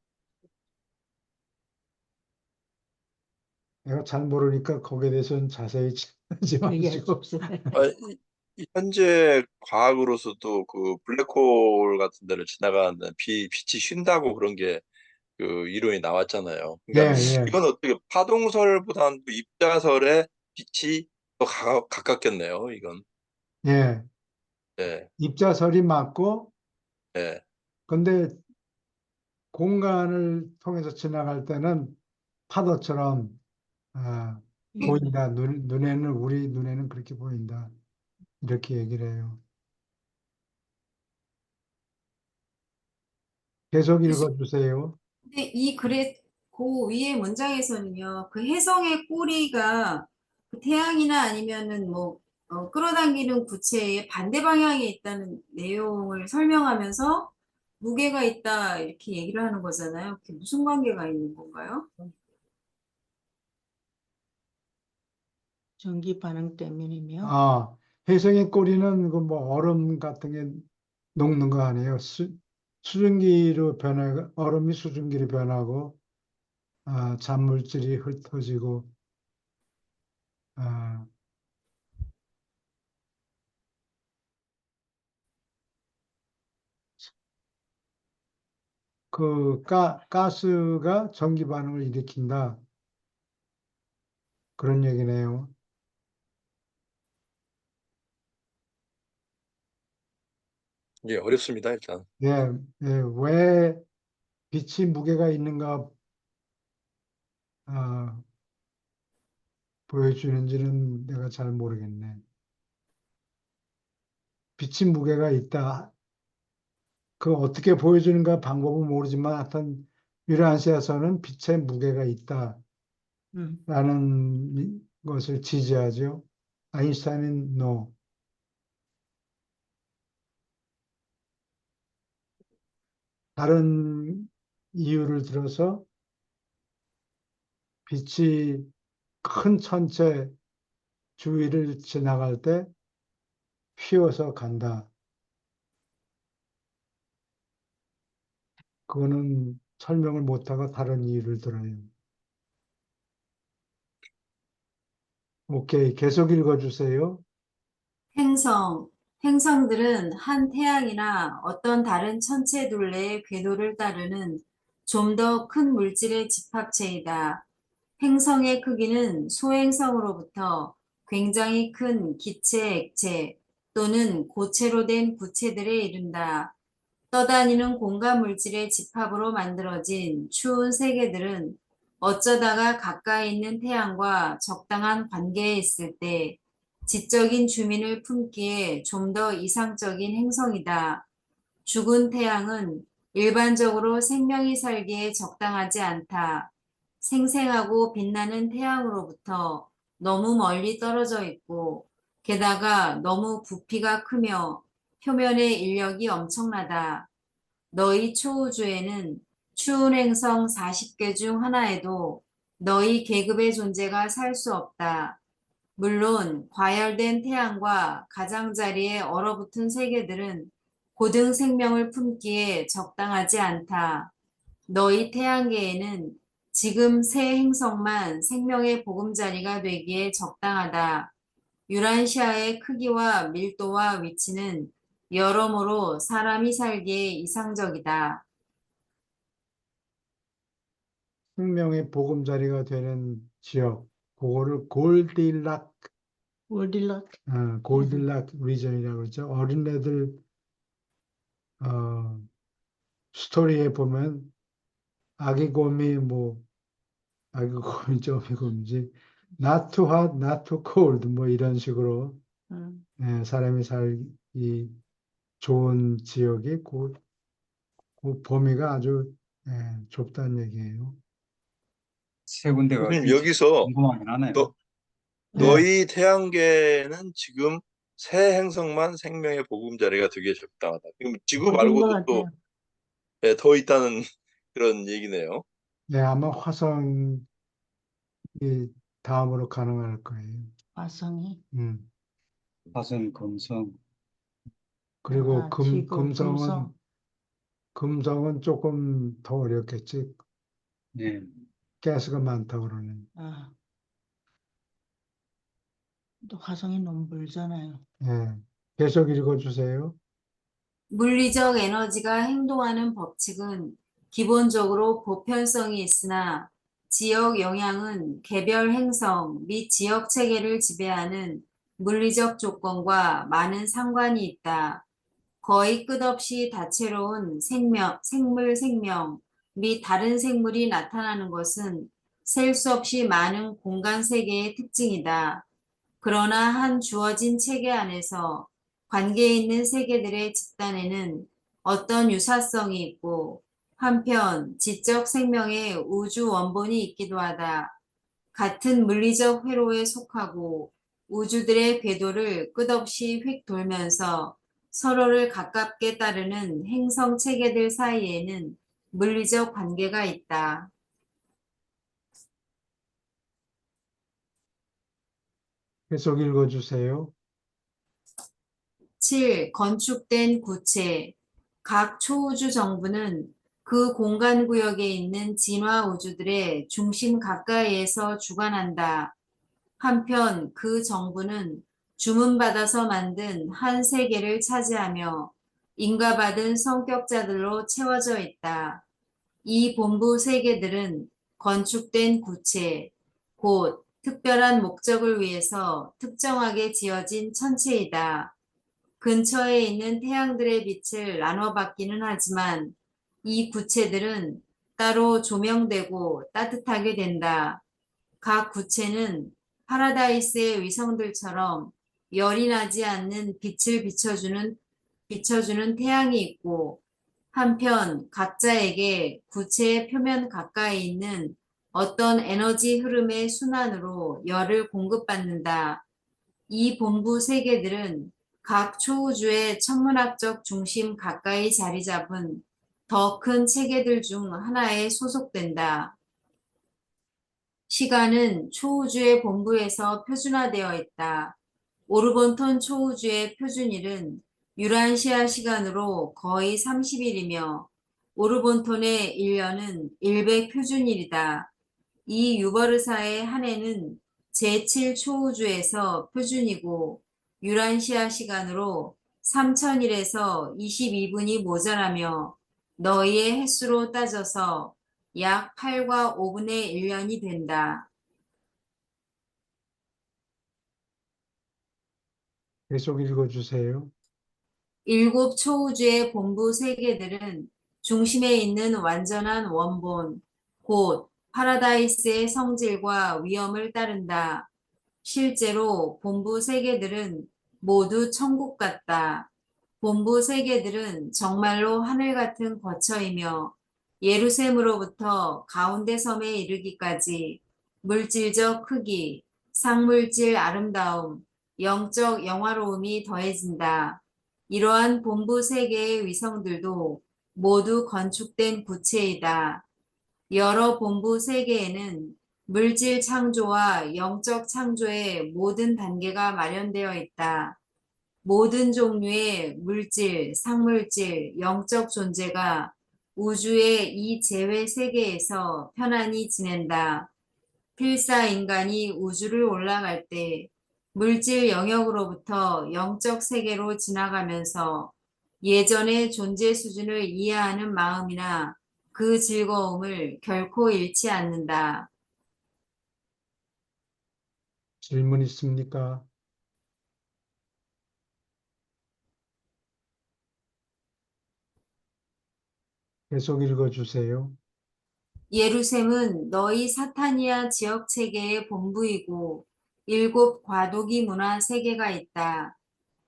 내가 잘 모르니까 거기에 대해서는 자세히 하지 얘기할 수 마시고. 없어요. 아, 현재 과학으로서도 그 블랙홀 같은 데를 지나가는 빛이 쉰다고 그런 게 그 이론이 나왔잖아요. 예, 그러니까 예, 이건 어떻게 파동설보다는 또 입자설의 빛이 더 가깝겠네요. 이건. 예. 네, 입자설이 맞고, 네. 근데 공간을 통해서 지나갈 때는 파도처럼 음, 보인다. 우리 눈에는 그렇게 보인다. 이렇게 얘기를 해요. 계속 읽어주세요. 근데 이 글의 그 위의 문장에서는요, 그 혜성의 꼬리가 그 태양이나 아니면은 뭐 끌어당기는 구체의 반대 방향에 있다는 내용을 설명하면서 무게가 있다 이렇게 얘기를 하는 거잖아요. 그게 무슨 관계가 있는 건가요? 전기 반응 때문이며. 혜성의 꼬리는 그 뭐 얼음 같은 게 녹는 거 아니에요. 수증기로 얼음이 수증기로 변하고, 잔물질이 흩어지고, 아, 가스가 전기 반응을 일으킨다. 그런 얘기네요. 이게 어렵습니다, 일단. 예, 예, 왜 빛이 무게가 있는가, 아, 보여주는지는 내가 잘 모르겠네. 빛이 무게가 있다. 그 어떻게 보여주는가 방법은 모르지만 하여튼 유라시아서는 빛의 무게가 음. 있다라는 것을 지지하죠. 아인슈타인은 no. 다른 이유를 들어서 빛이 큰 천체 주위를 지나갈 때 휘어서 간다. 그거는 설명을 못하고 다른 이유를 들어요. 오케이, 계속 읽어주세요. 행성. 행성들은 한 태양이나 어떤 다른 천체 둘레의 궤도를 따르는 좀 더 큰 물질의 집합체이다. 행성의 크기는 소행성으로부터 굉장히 큰 기체, 액체 또는 고체로 된 구체들에 이른다. 떠다니는 공간 물질의 집합으로 만들어진 추운 세계들은 어쩌다가 가까이 있는 태양과 적당한 관계에 있을 때 지적인 주민을 품기에 좀 더 이상적인 행성이다. 죽은 태양은 일반적으로 생명이 살기에 적당하지 않다. 생생하고 빛나는 태양으로부터 너무 멀리 떨어져 있고, 게다가 너무 부피가 크며 표면의 인력이 엄청나다. 너희 초우주에는 추운 행성 40개 중 하나에도 너희 계급의 존재가 살 수 없다. 물론 과열된 태양과 가장자리에 얼어붙은 세계들은 고등 생명을 품기에 적당하지 않다. 너희 태양계에는 지금 새 행성만 생명의 보금자리가 되기에 적당하다. 유란시아의 크기와 밀도와 위치는 여러모로 사람이 살기에 이상적이다. 생명의 보금자리가 되는 지역, 그거를 골디락, 월딜락. 골디락 리전이라고 그러죠. 어린애들 스토리에 보면 아기 곰이 아기 곰이 어미 곰인지 not too hot, not too cold 뭐 이런 식으로 음. 사람이 살기 좋은 지역이 그 범위가 아주 좁다는 얘기예요. 세 군데가 선생님, 위치 여기서 궁금하긴 하네요. 너, 네. 너희 태양계는 지금 새 행성만 생명의 보금자리가 되게 적당하다. 지금 지구 그런 것 말고도 또 같아요. 더 있다는 그런 얘기네요. 네, 아마 화성이 다음으로 가능할 거예요. 화성이. 음. 화성, 금성. 그리고 지구, 금성. 금성은 조금 더 어렵겠지. 예. 가스가 많다고 그러네. 또 화성이 너무 멀잖아요. 예. 계속 읽어주세요. 물리적 에너지가 행동하는 법칙은 기본적으로 보편성이 있으나 지역 영향은 개별 행성 및 지역 체계를 지배하는 물리적 조건과 많은 상관이 있다. 거의 끝없이 다채로운 생명 및 다른 생물이 나타나는 것은 셀 수 없이 많은 공간 세계의 특징이다. 그러나 한 주어진 체계 안에서 관계 있는 세계들의 집단에는 어떤 유사성이 있고 한편 지적 생명의 우주 원본이 있기도 하다. 같은 물리적 회로에 속하고 우주들의 궤도를 끝없이 휙 돌면서 서로를 가깝게 따르는 행성 체계들 사이에는 물리적 관계가 있다. 계속 읽어주세요. 7. 건축된 구체. 각 초우주 정부는 그 공간 구역에 있는 진화 우주들의 중심 가까이에서 주관한다. 한편 그 정부는 주문받아서 만든 한 세계를 차지하며 인가받은 성격자들로 채워져 있다. 이 본부 세계들은 건축된 구체, 곧 특별한 목적을 위해서 특정하게 지어진 천체이다. 근처에 있는 태양들의 빛을 나눠받기는 하지만 이 구체들은 따로 조명되고 따뜻하게 된다. 각 구체는 파라다이스의 위성들처럼 열이 나지 않는 빛을 비춰주는 태양이 있고 한편 각자에게 구체의 표면 가까이 있는 어떤 에너지 흐름의 순환으로 열을 공급받는다. 이 본부 세계들은 각 초우주의 천문학적 중심 가까이 자리 잡은 더 큰 체계들 중 하나에 소속된다. 시간은 초우주의 본부에서 표준화되어 있다. 오르본톤 초우주의 표준일은 유란시아 시간으로 거의 30일이며 오르본톤의 1년은 100표준일이다. 이 유버르사의 한 해는 제7 초우주에서 표준이고 유란시아 시간으로 3000일에서 22분이 모자라며 너희의 횟수로 따져서 약 8과 5분의 1년이 된다. 계속 읽어주세요. 일곱 초우주의 본부 세계들은 중심에 있는 완전한 원본, 곧 파라다이스의 성질과 위엄을 따른다. 실제로 본부 세계들은 모두 천국 같다. 본부 세계들은 정말로 하늘 같은 거처이며 예루셈으로부터 가운데 섬에 이르기까지 물질적 크기, 상물질 아름다움, 영적 영화로움이 더해진다. 이러한 본부 세계의 위성들도 모두 건축된 구체이다. 여러 본부 세계에는 물질 창조와 영적 창조의 모든 단계가 마련되어 있다. 모든 종류의 물질, 상물질, 영적 존재가 우주의 이 재회 세계에서 편안히 지낸다. 필사 인간이 우주를 올라갈 때 물질 영역으로부터 영적 세계로 지나가면서 예전의 존재 수준을 이해하는 마음이나 그 즐거움을 결코 잃지 않는다. 질문 있습니까? 계속 읽어주세요. 예루셈은 너희 사타니아 지역 체계의 본부이고 일곱 과도기 문화 세계가 있다.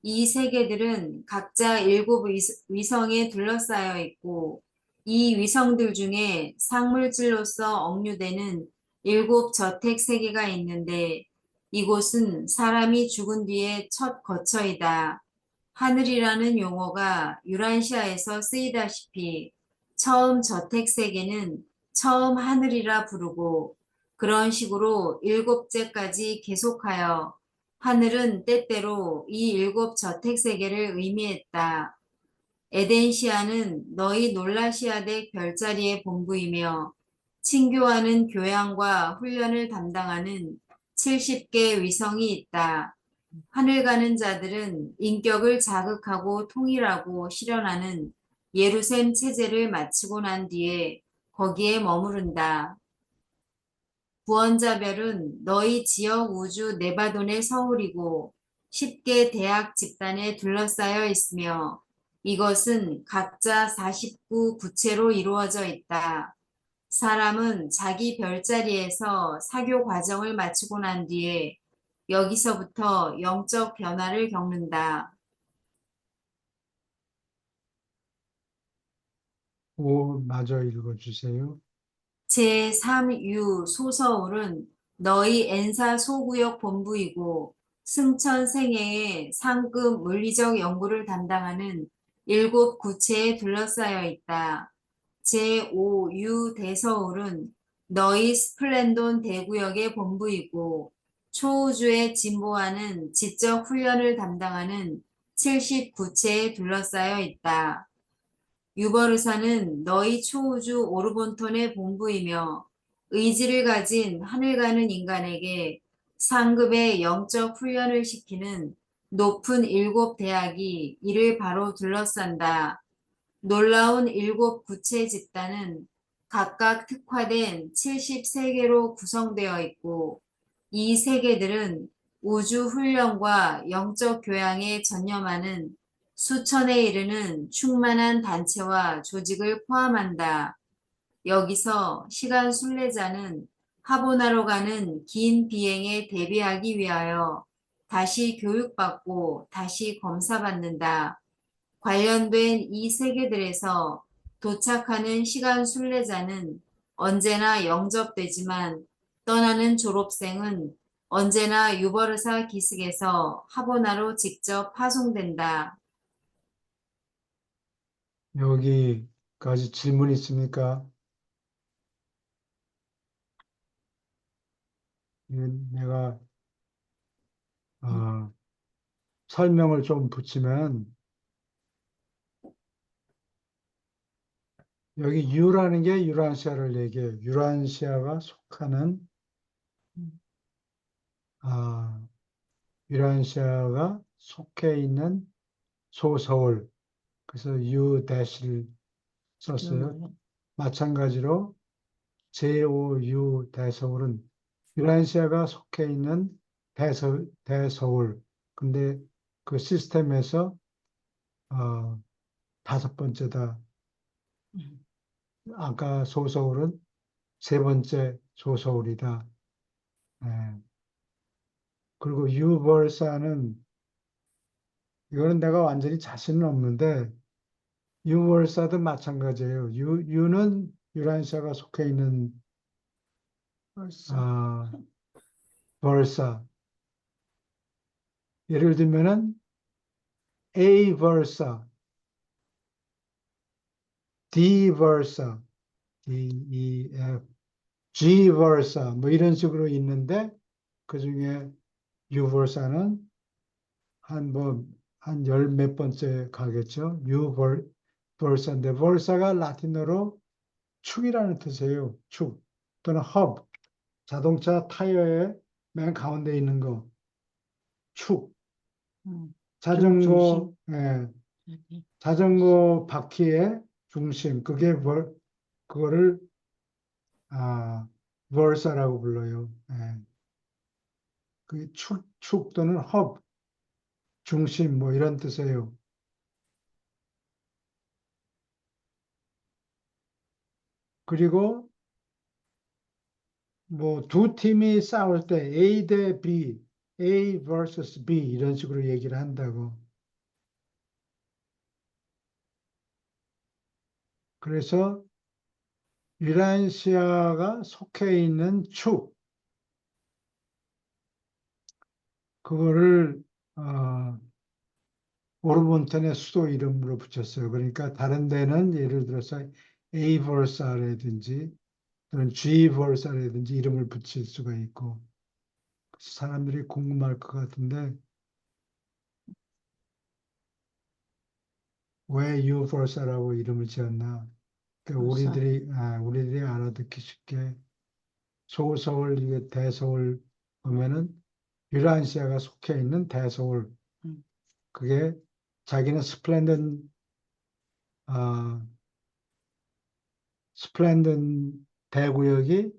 이 세계들은 각자 일곱 위성에 둘러싸여 있고 이 위성들 중에 상물질로서 억류되는 일곱 저택 세계가 있는데 이곳은 사람이 죽은 뒤의 첫 거처이다. 하늘이라는 용어가 유란시아에서 쓰이다시피 처음 저택 세계는 처음 하늘이라 부르고 그런 식으로 일곱째까지 계속하여 하늘은 때때로 이 일곱 저택 세계를 의미했다. 에덴시아는 너희 놀라시아대 별자리의 본부이며 친교하는 교양과 훈련을 담당하는 70개 위성이 있다. 하늘 가는 자들은 인격을 자극하고 통일하고 실현하는 예루셈 체제를 마치고 난 뒤에 거기에 머무른다. 구원자별은 너희 지역 우주 네바돈의 서울이고 10개 대학 집단에 둘러싸여 있으며 이것은 각자 49 구체로 이루어져 있다. 사람은 자기 별자리에서 사교 과정을 마치고 난 뒤에 여기서부터 영적 변화를 겪는다. 마저 읽어주세요. 제3유 소서울은 너희 엔사 소구역 본부이고 승천 생애의 상급 물리적 연구를 담당하는 일곱 구체에 둘러싸여 있다. 제5유 대서울은 너희 스플렌돈 대구역의 본부이고 초우주에 진보하는 지적 훈련을 담당하는 79체에 둘러싸여 있다. 유버르사는 너희 초우주 오르본톤의 본부이며 의지를 가진 하늘 가는 인간에게 상급의 영적 훈련을 시키는 높은 일곱 대학이 이를 바로 둘러싼다. 놀라운 일곱 구체 집단은 각각 특화된 73개로 구성되어 있고 이 세계들은 우주 훈련과 영적 교양에 전념하는 수천에 이르는 충만한 단체와 조직을 포함한다. 여기서 시간 순례자는 하보나로 가는 긴 비행에 대비하기 위하여 다시 교육받고 다시 검사받는다. 관련된 이 세계들에서 도착하는 시간 순례자는 언제나 영접되지만 떠나는 졸업생은 언제나 유버르사 기슭에서 하보나로 직접 파송된다. 여기까지 질문 있습니까? 내가 설명을 좀 붙이면 여기 유라는 게 유란시아를 얘기해요. 유란시아가 속하는 유란시아가 속해 있는 소서울. 그래서 유 대시를 썼어요. 마찬가지로 JOU 대서울은 유란시아가 속해 있는 대서울. 근데 그 시스템에서 다섯 번째다. 아까 소서울은 세 번째 소서울이다. 예. 그리고 유월사는 이거는 내가 완전히 자신은 없는데 유월사도 마찬가지예요. 유는 유란시아가 속해 있는 벌써. 벌사. 예를 들면은 A 벌사, D 벌사, D, E, F, G 벌사 뭐 이런 식으로 있는데 그 중에 U 벌사는 한 열 몇 번째 가겠죠. 벌사인데 벌사가 라틴어로 축이라는 뜻이에요. 축 또는 허브. 자동차 타이어의 맨 가운데 있는 거. 축. 자전거, 중심. 예, 여기. 자전거 바퀴의 중심. 그거를, 벌사라고 불러요. 예. 그 축 또는 허브, 중심, 뭐 이런 뜻이에요. 그리고 뭐 두 팀이 싸울 때 A 대 B, A vs B 이런 식으로 얘기를 한다고. 그래서 유란시아가 속해 있는 축, 그거를 오르몬탄의 수도 이름으로 붙였어요. 그러니까 다른 데는 예를 들어서 A 벌사라든지 또는 G 벌사라든지 이름을 붙일 수가 있고 사람들이 궁금할 것 같은데 왜 U 벌사라고 이름을 지었나? 그러니까 벌사. 우리들이 알아듣기 쉽게 소서울, 이게 대서울 보면은 유란시아가 속해 있는 대서울. 음. 그게 자기는 스플렌든 대구역이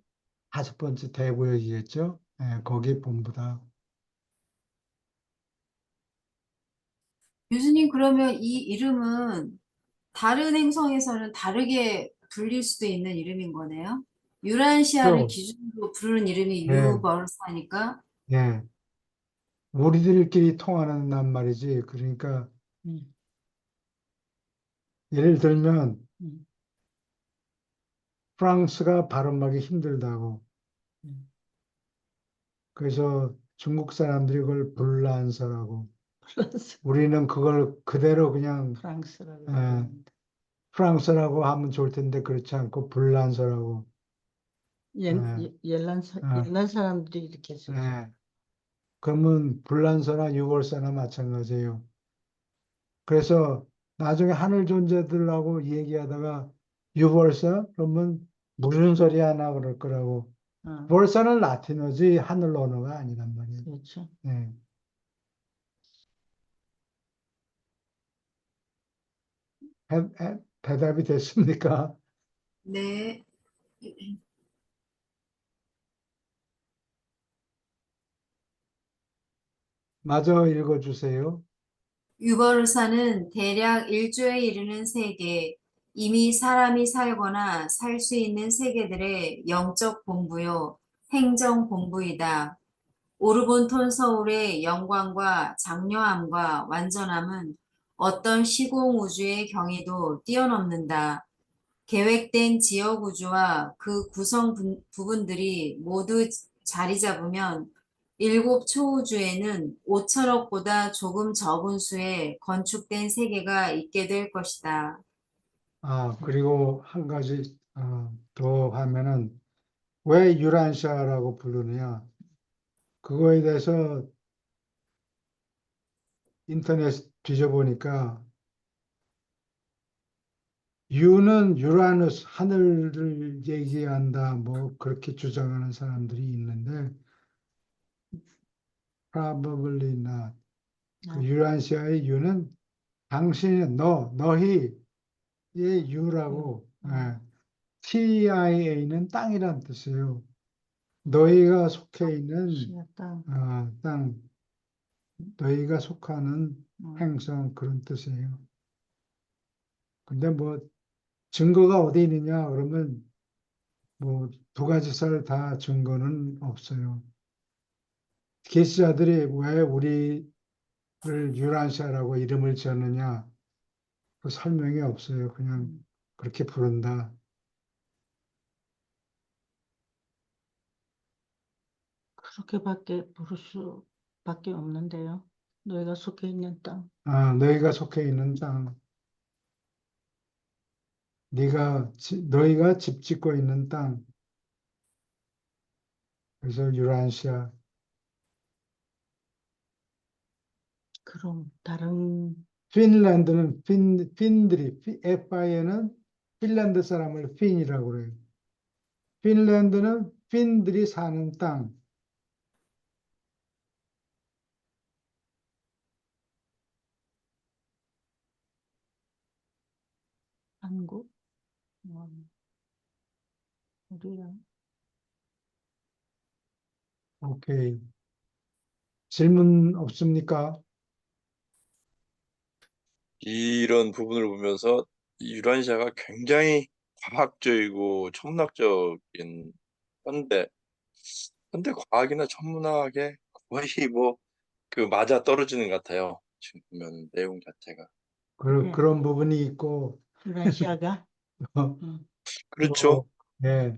다섯 번째 대구역이겠죠. 예, 거기 본부다. 교수님, 그러면 이 이름은 다른 행성에서는 다르게 불릴 수도 있는 이름인 거네요. 유란시아를 또, 기준으로 부르는 이름이 예, 유버사니까. 예. 우리들끼리 통하는 낱말이지. 그러니까 음. 예를 들면 음. 프랑스가 발음하기 힘들다고. 음. 그래서 중국 사람들이 그걸 불란서라고. 프랑스. 우리는 그걸 그대로 그냥 프랑스라고 예, 그러는데. 프랑스라고 하면 좋을 텐데 그렇지 않고 불란서라고. 예, 예, 옛날 사람들이 이렇게 썼어. 예. 그러면 불란서나 유월서나 마찬가지예요. 그래서 나중에 하늘 존재들하고 얘기하다가 유월서 그러면 무슨 소리 하나 그럴 거라고. 어, 월서는 라틴어지 하늘 언어가 아니란 말이에요. 그렇죠. 예. 대답이 됐습니까? 네. 마저 읽어주세요. 유버르사는 대략 1조에 이르는 세계, 이미 사람이 살거나 살 수 있는 세계들의 영적 본부요, 행정 본부이다. 오르본톤 서울의 영광과 장려함과 완전함은 어떤 시공 우주의 경이도 뛰어넘는다. 계획된 지역 구조와 그 구성 부분들이 모두 자리 잡으면 일곱 초우주에는 5천억보다 조금 적은 수의 건축된 세계가 있게 될 것이다. 그리고 한 가지 더 하면은 왜 유란시아라고 부르느냐? 그거에 대해서 인터넷 뒤져보니까 유는 유라누스 하늘을 얘기한다 뭐 그렇게 주장하는 사람들이 있는데 probably not. 그 아, 유란시아의 유는 당신이 너희의 유라고 TIA는 땅이란 뜻이에요. 너희가 속해 있는 시야 땅. 땅, 너희가 속하는 음. 행성 그런 뜻이에요. 근데 뭐 증거가 어디 있느냐 그러면 뭐 두 가지 썰 다 증거는 없어요. 계시자들이 왜 우리를 유란시아라고 이름을 지었느냐 그 설명이 없어요. 그냥 그렇게 부른다. 그렇게밖에 부를 수밖에 없는데요. 너희가 속해 있는 땅. 너희가 속해 있는 땅, 너희가 집 짓고 있는 땅. 그래서 유란시아. 그럼 다른 핀란드는 핀들이 FIN은 핀란드 사람을 핀이라고 그래요. 핀란드는 핀들이 사는 땅. 한국, 우리랑 오케이. 질문 없습니까? 이런 부분을 보면서 이 유란시아가 굉장히 과학적이고 천문학적인 현대 과학이나 천문학에 거의 뭐 그 맞아 떨어지는 것 같아요. 지금 보면 내용 자체가. 그래. 그런 부분이 있고, 유라시아가 또, 음, 그렇죠. 예,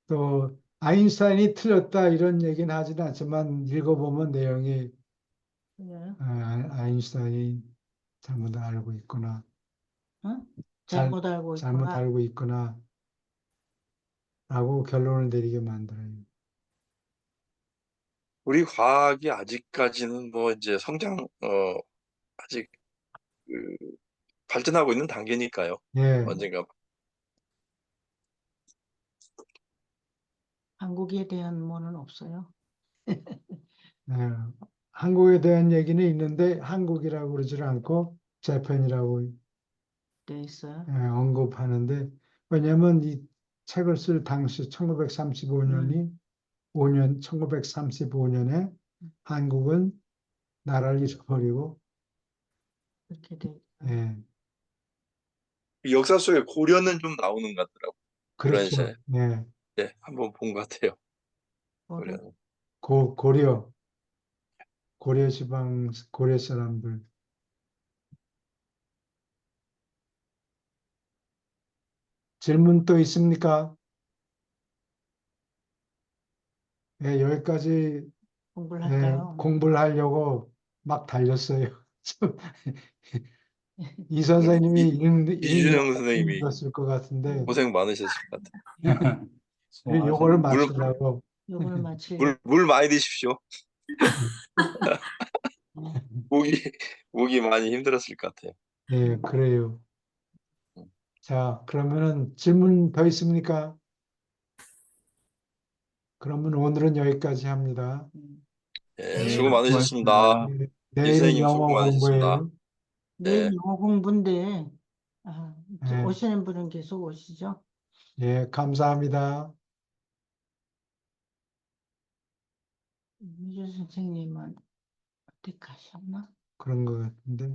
또, 아인슈타인이 틀렸다 이런 얘기는 하지는 않지만 읽어보면 내용이 그래요? 아인슈타인이 잘못 알고 있구나. 어? 잘, 잘못 알고 잘못 있구나. 알고 있구나. 라고 결론을 내리게 만들어요. 우리 과학이 아직까지는 뭐 이제 아직 그 발전하고 있는 단계니까요. 예, 언젠가 한국에 대한 뭐는 없어요. 예. 한국에 대한 얘기는 있는데 한국이라고 그러질 않고 재팬이라고 돼 있어요. 언급하는데 왜냐하면 이 책을 쓸 당시 1935년이 1935년에 한국은 나라를 잃어버리고 그렇게 돼 있어요. 예, 역사 속에 고려는 좀 나오는 것 같더라고요. 그렇죠. 유란시아에. 예, 네, 한번 본 것 같아요. 뭐를 고려는. 고려 지방 고려 사람들 질문 또 있습니까? 예, 여기까지 공부를 예, 할까요? 공부를 하려고 막 달렸어요. 이 선생님이 이준영 읽느라 선생님이 힘들었을 것 같은데 고생 많으셨을 것 같아요. 요거를 수고하셨네요. 맞추려고 요걸 마치려고. 물 많이 드십시오. 목이 목이 많이 힘들었을 것 같아요. 예, 그래요. 자, 그러면은 질문 더 있습니까? 그러면 오늘은 여기까지 합니다. 예, 네. 수고 네, 많으셨습니다. 수고하셨습니다. 예, 이 내일은 선생님 수고 영어 많으셨습니다. 공부예요. 내일 네. 영어 공부인데 예, 오시는 분은 계속 오시죠? 예, 감사합니다. 미주 선생님은 어디 가셨나? 그런 것 같은데.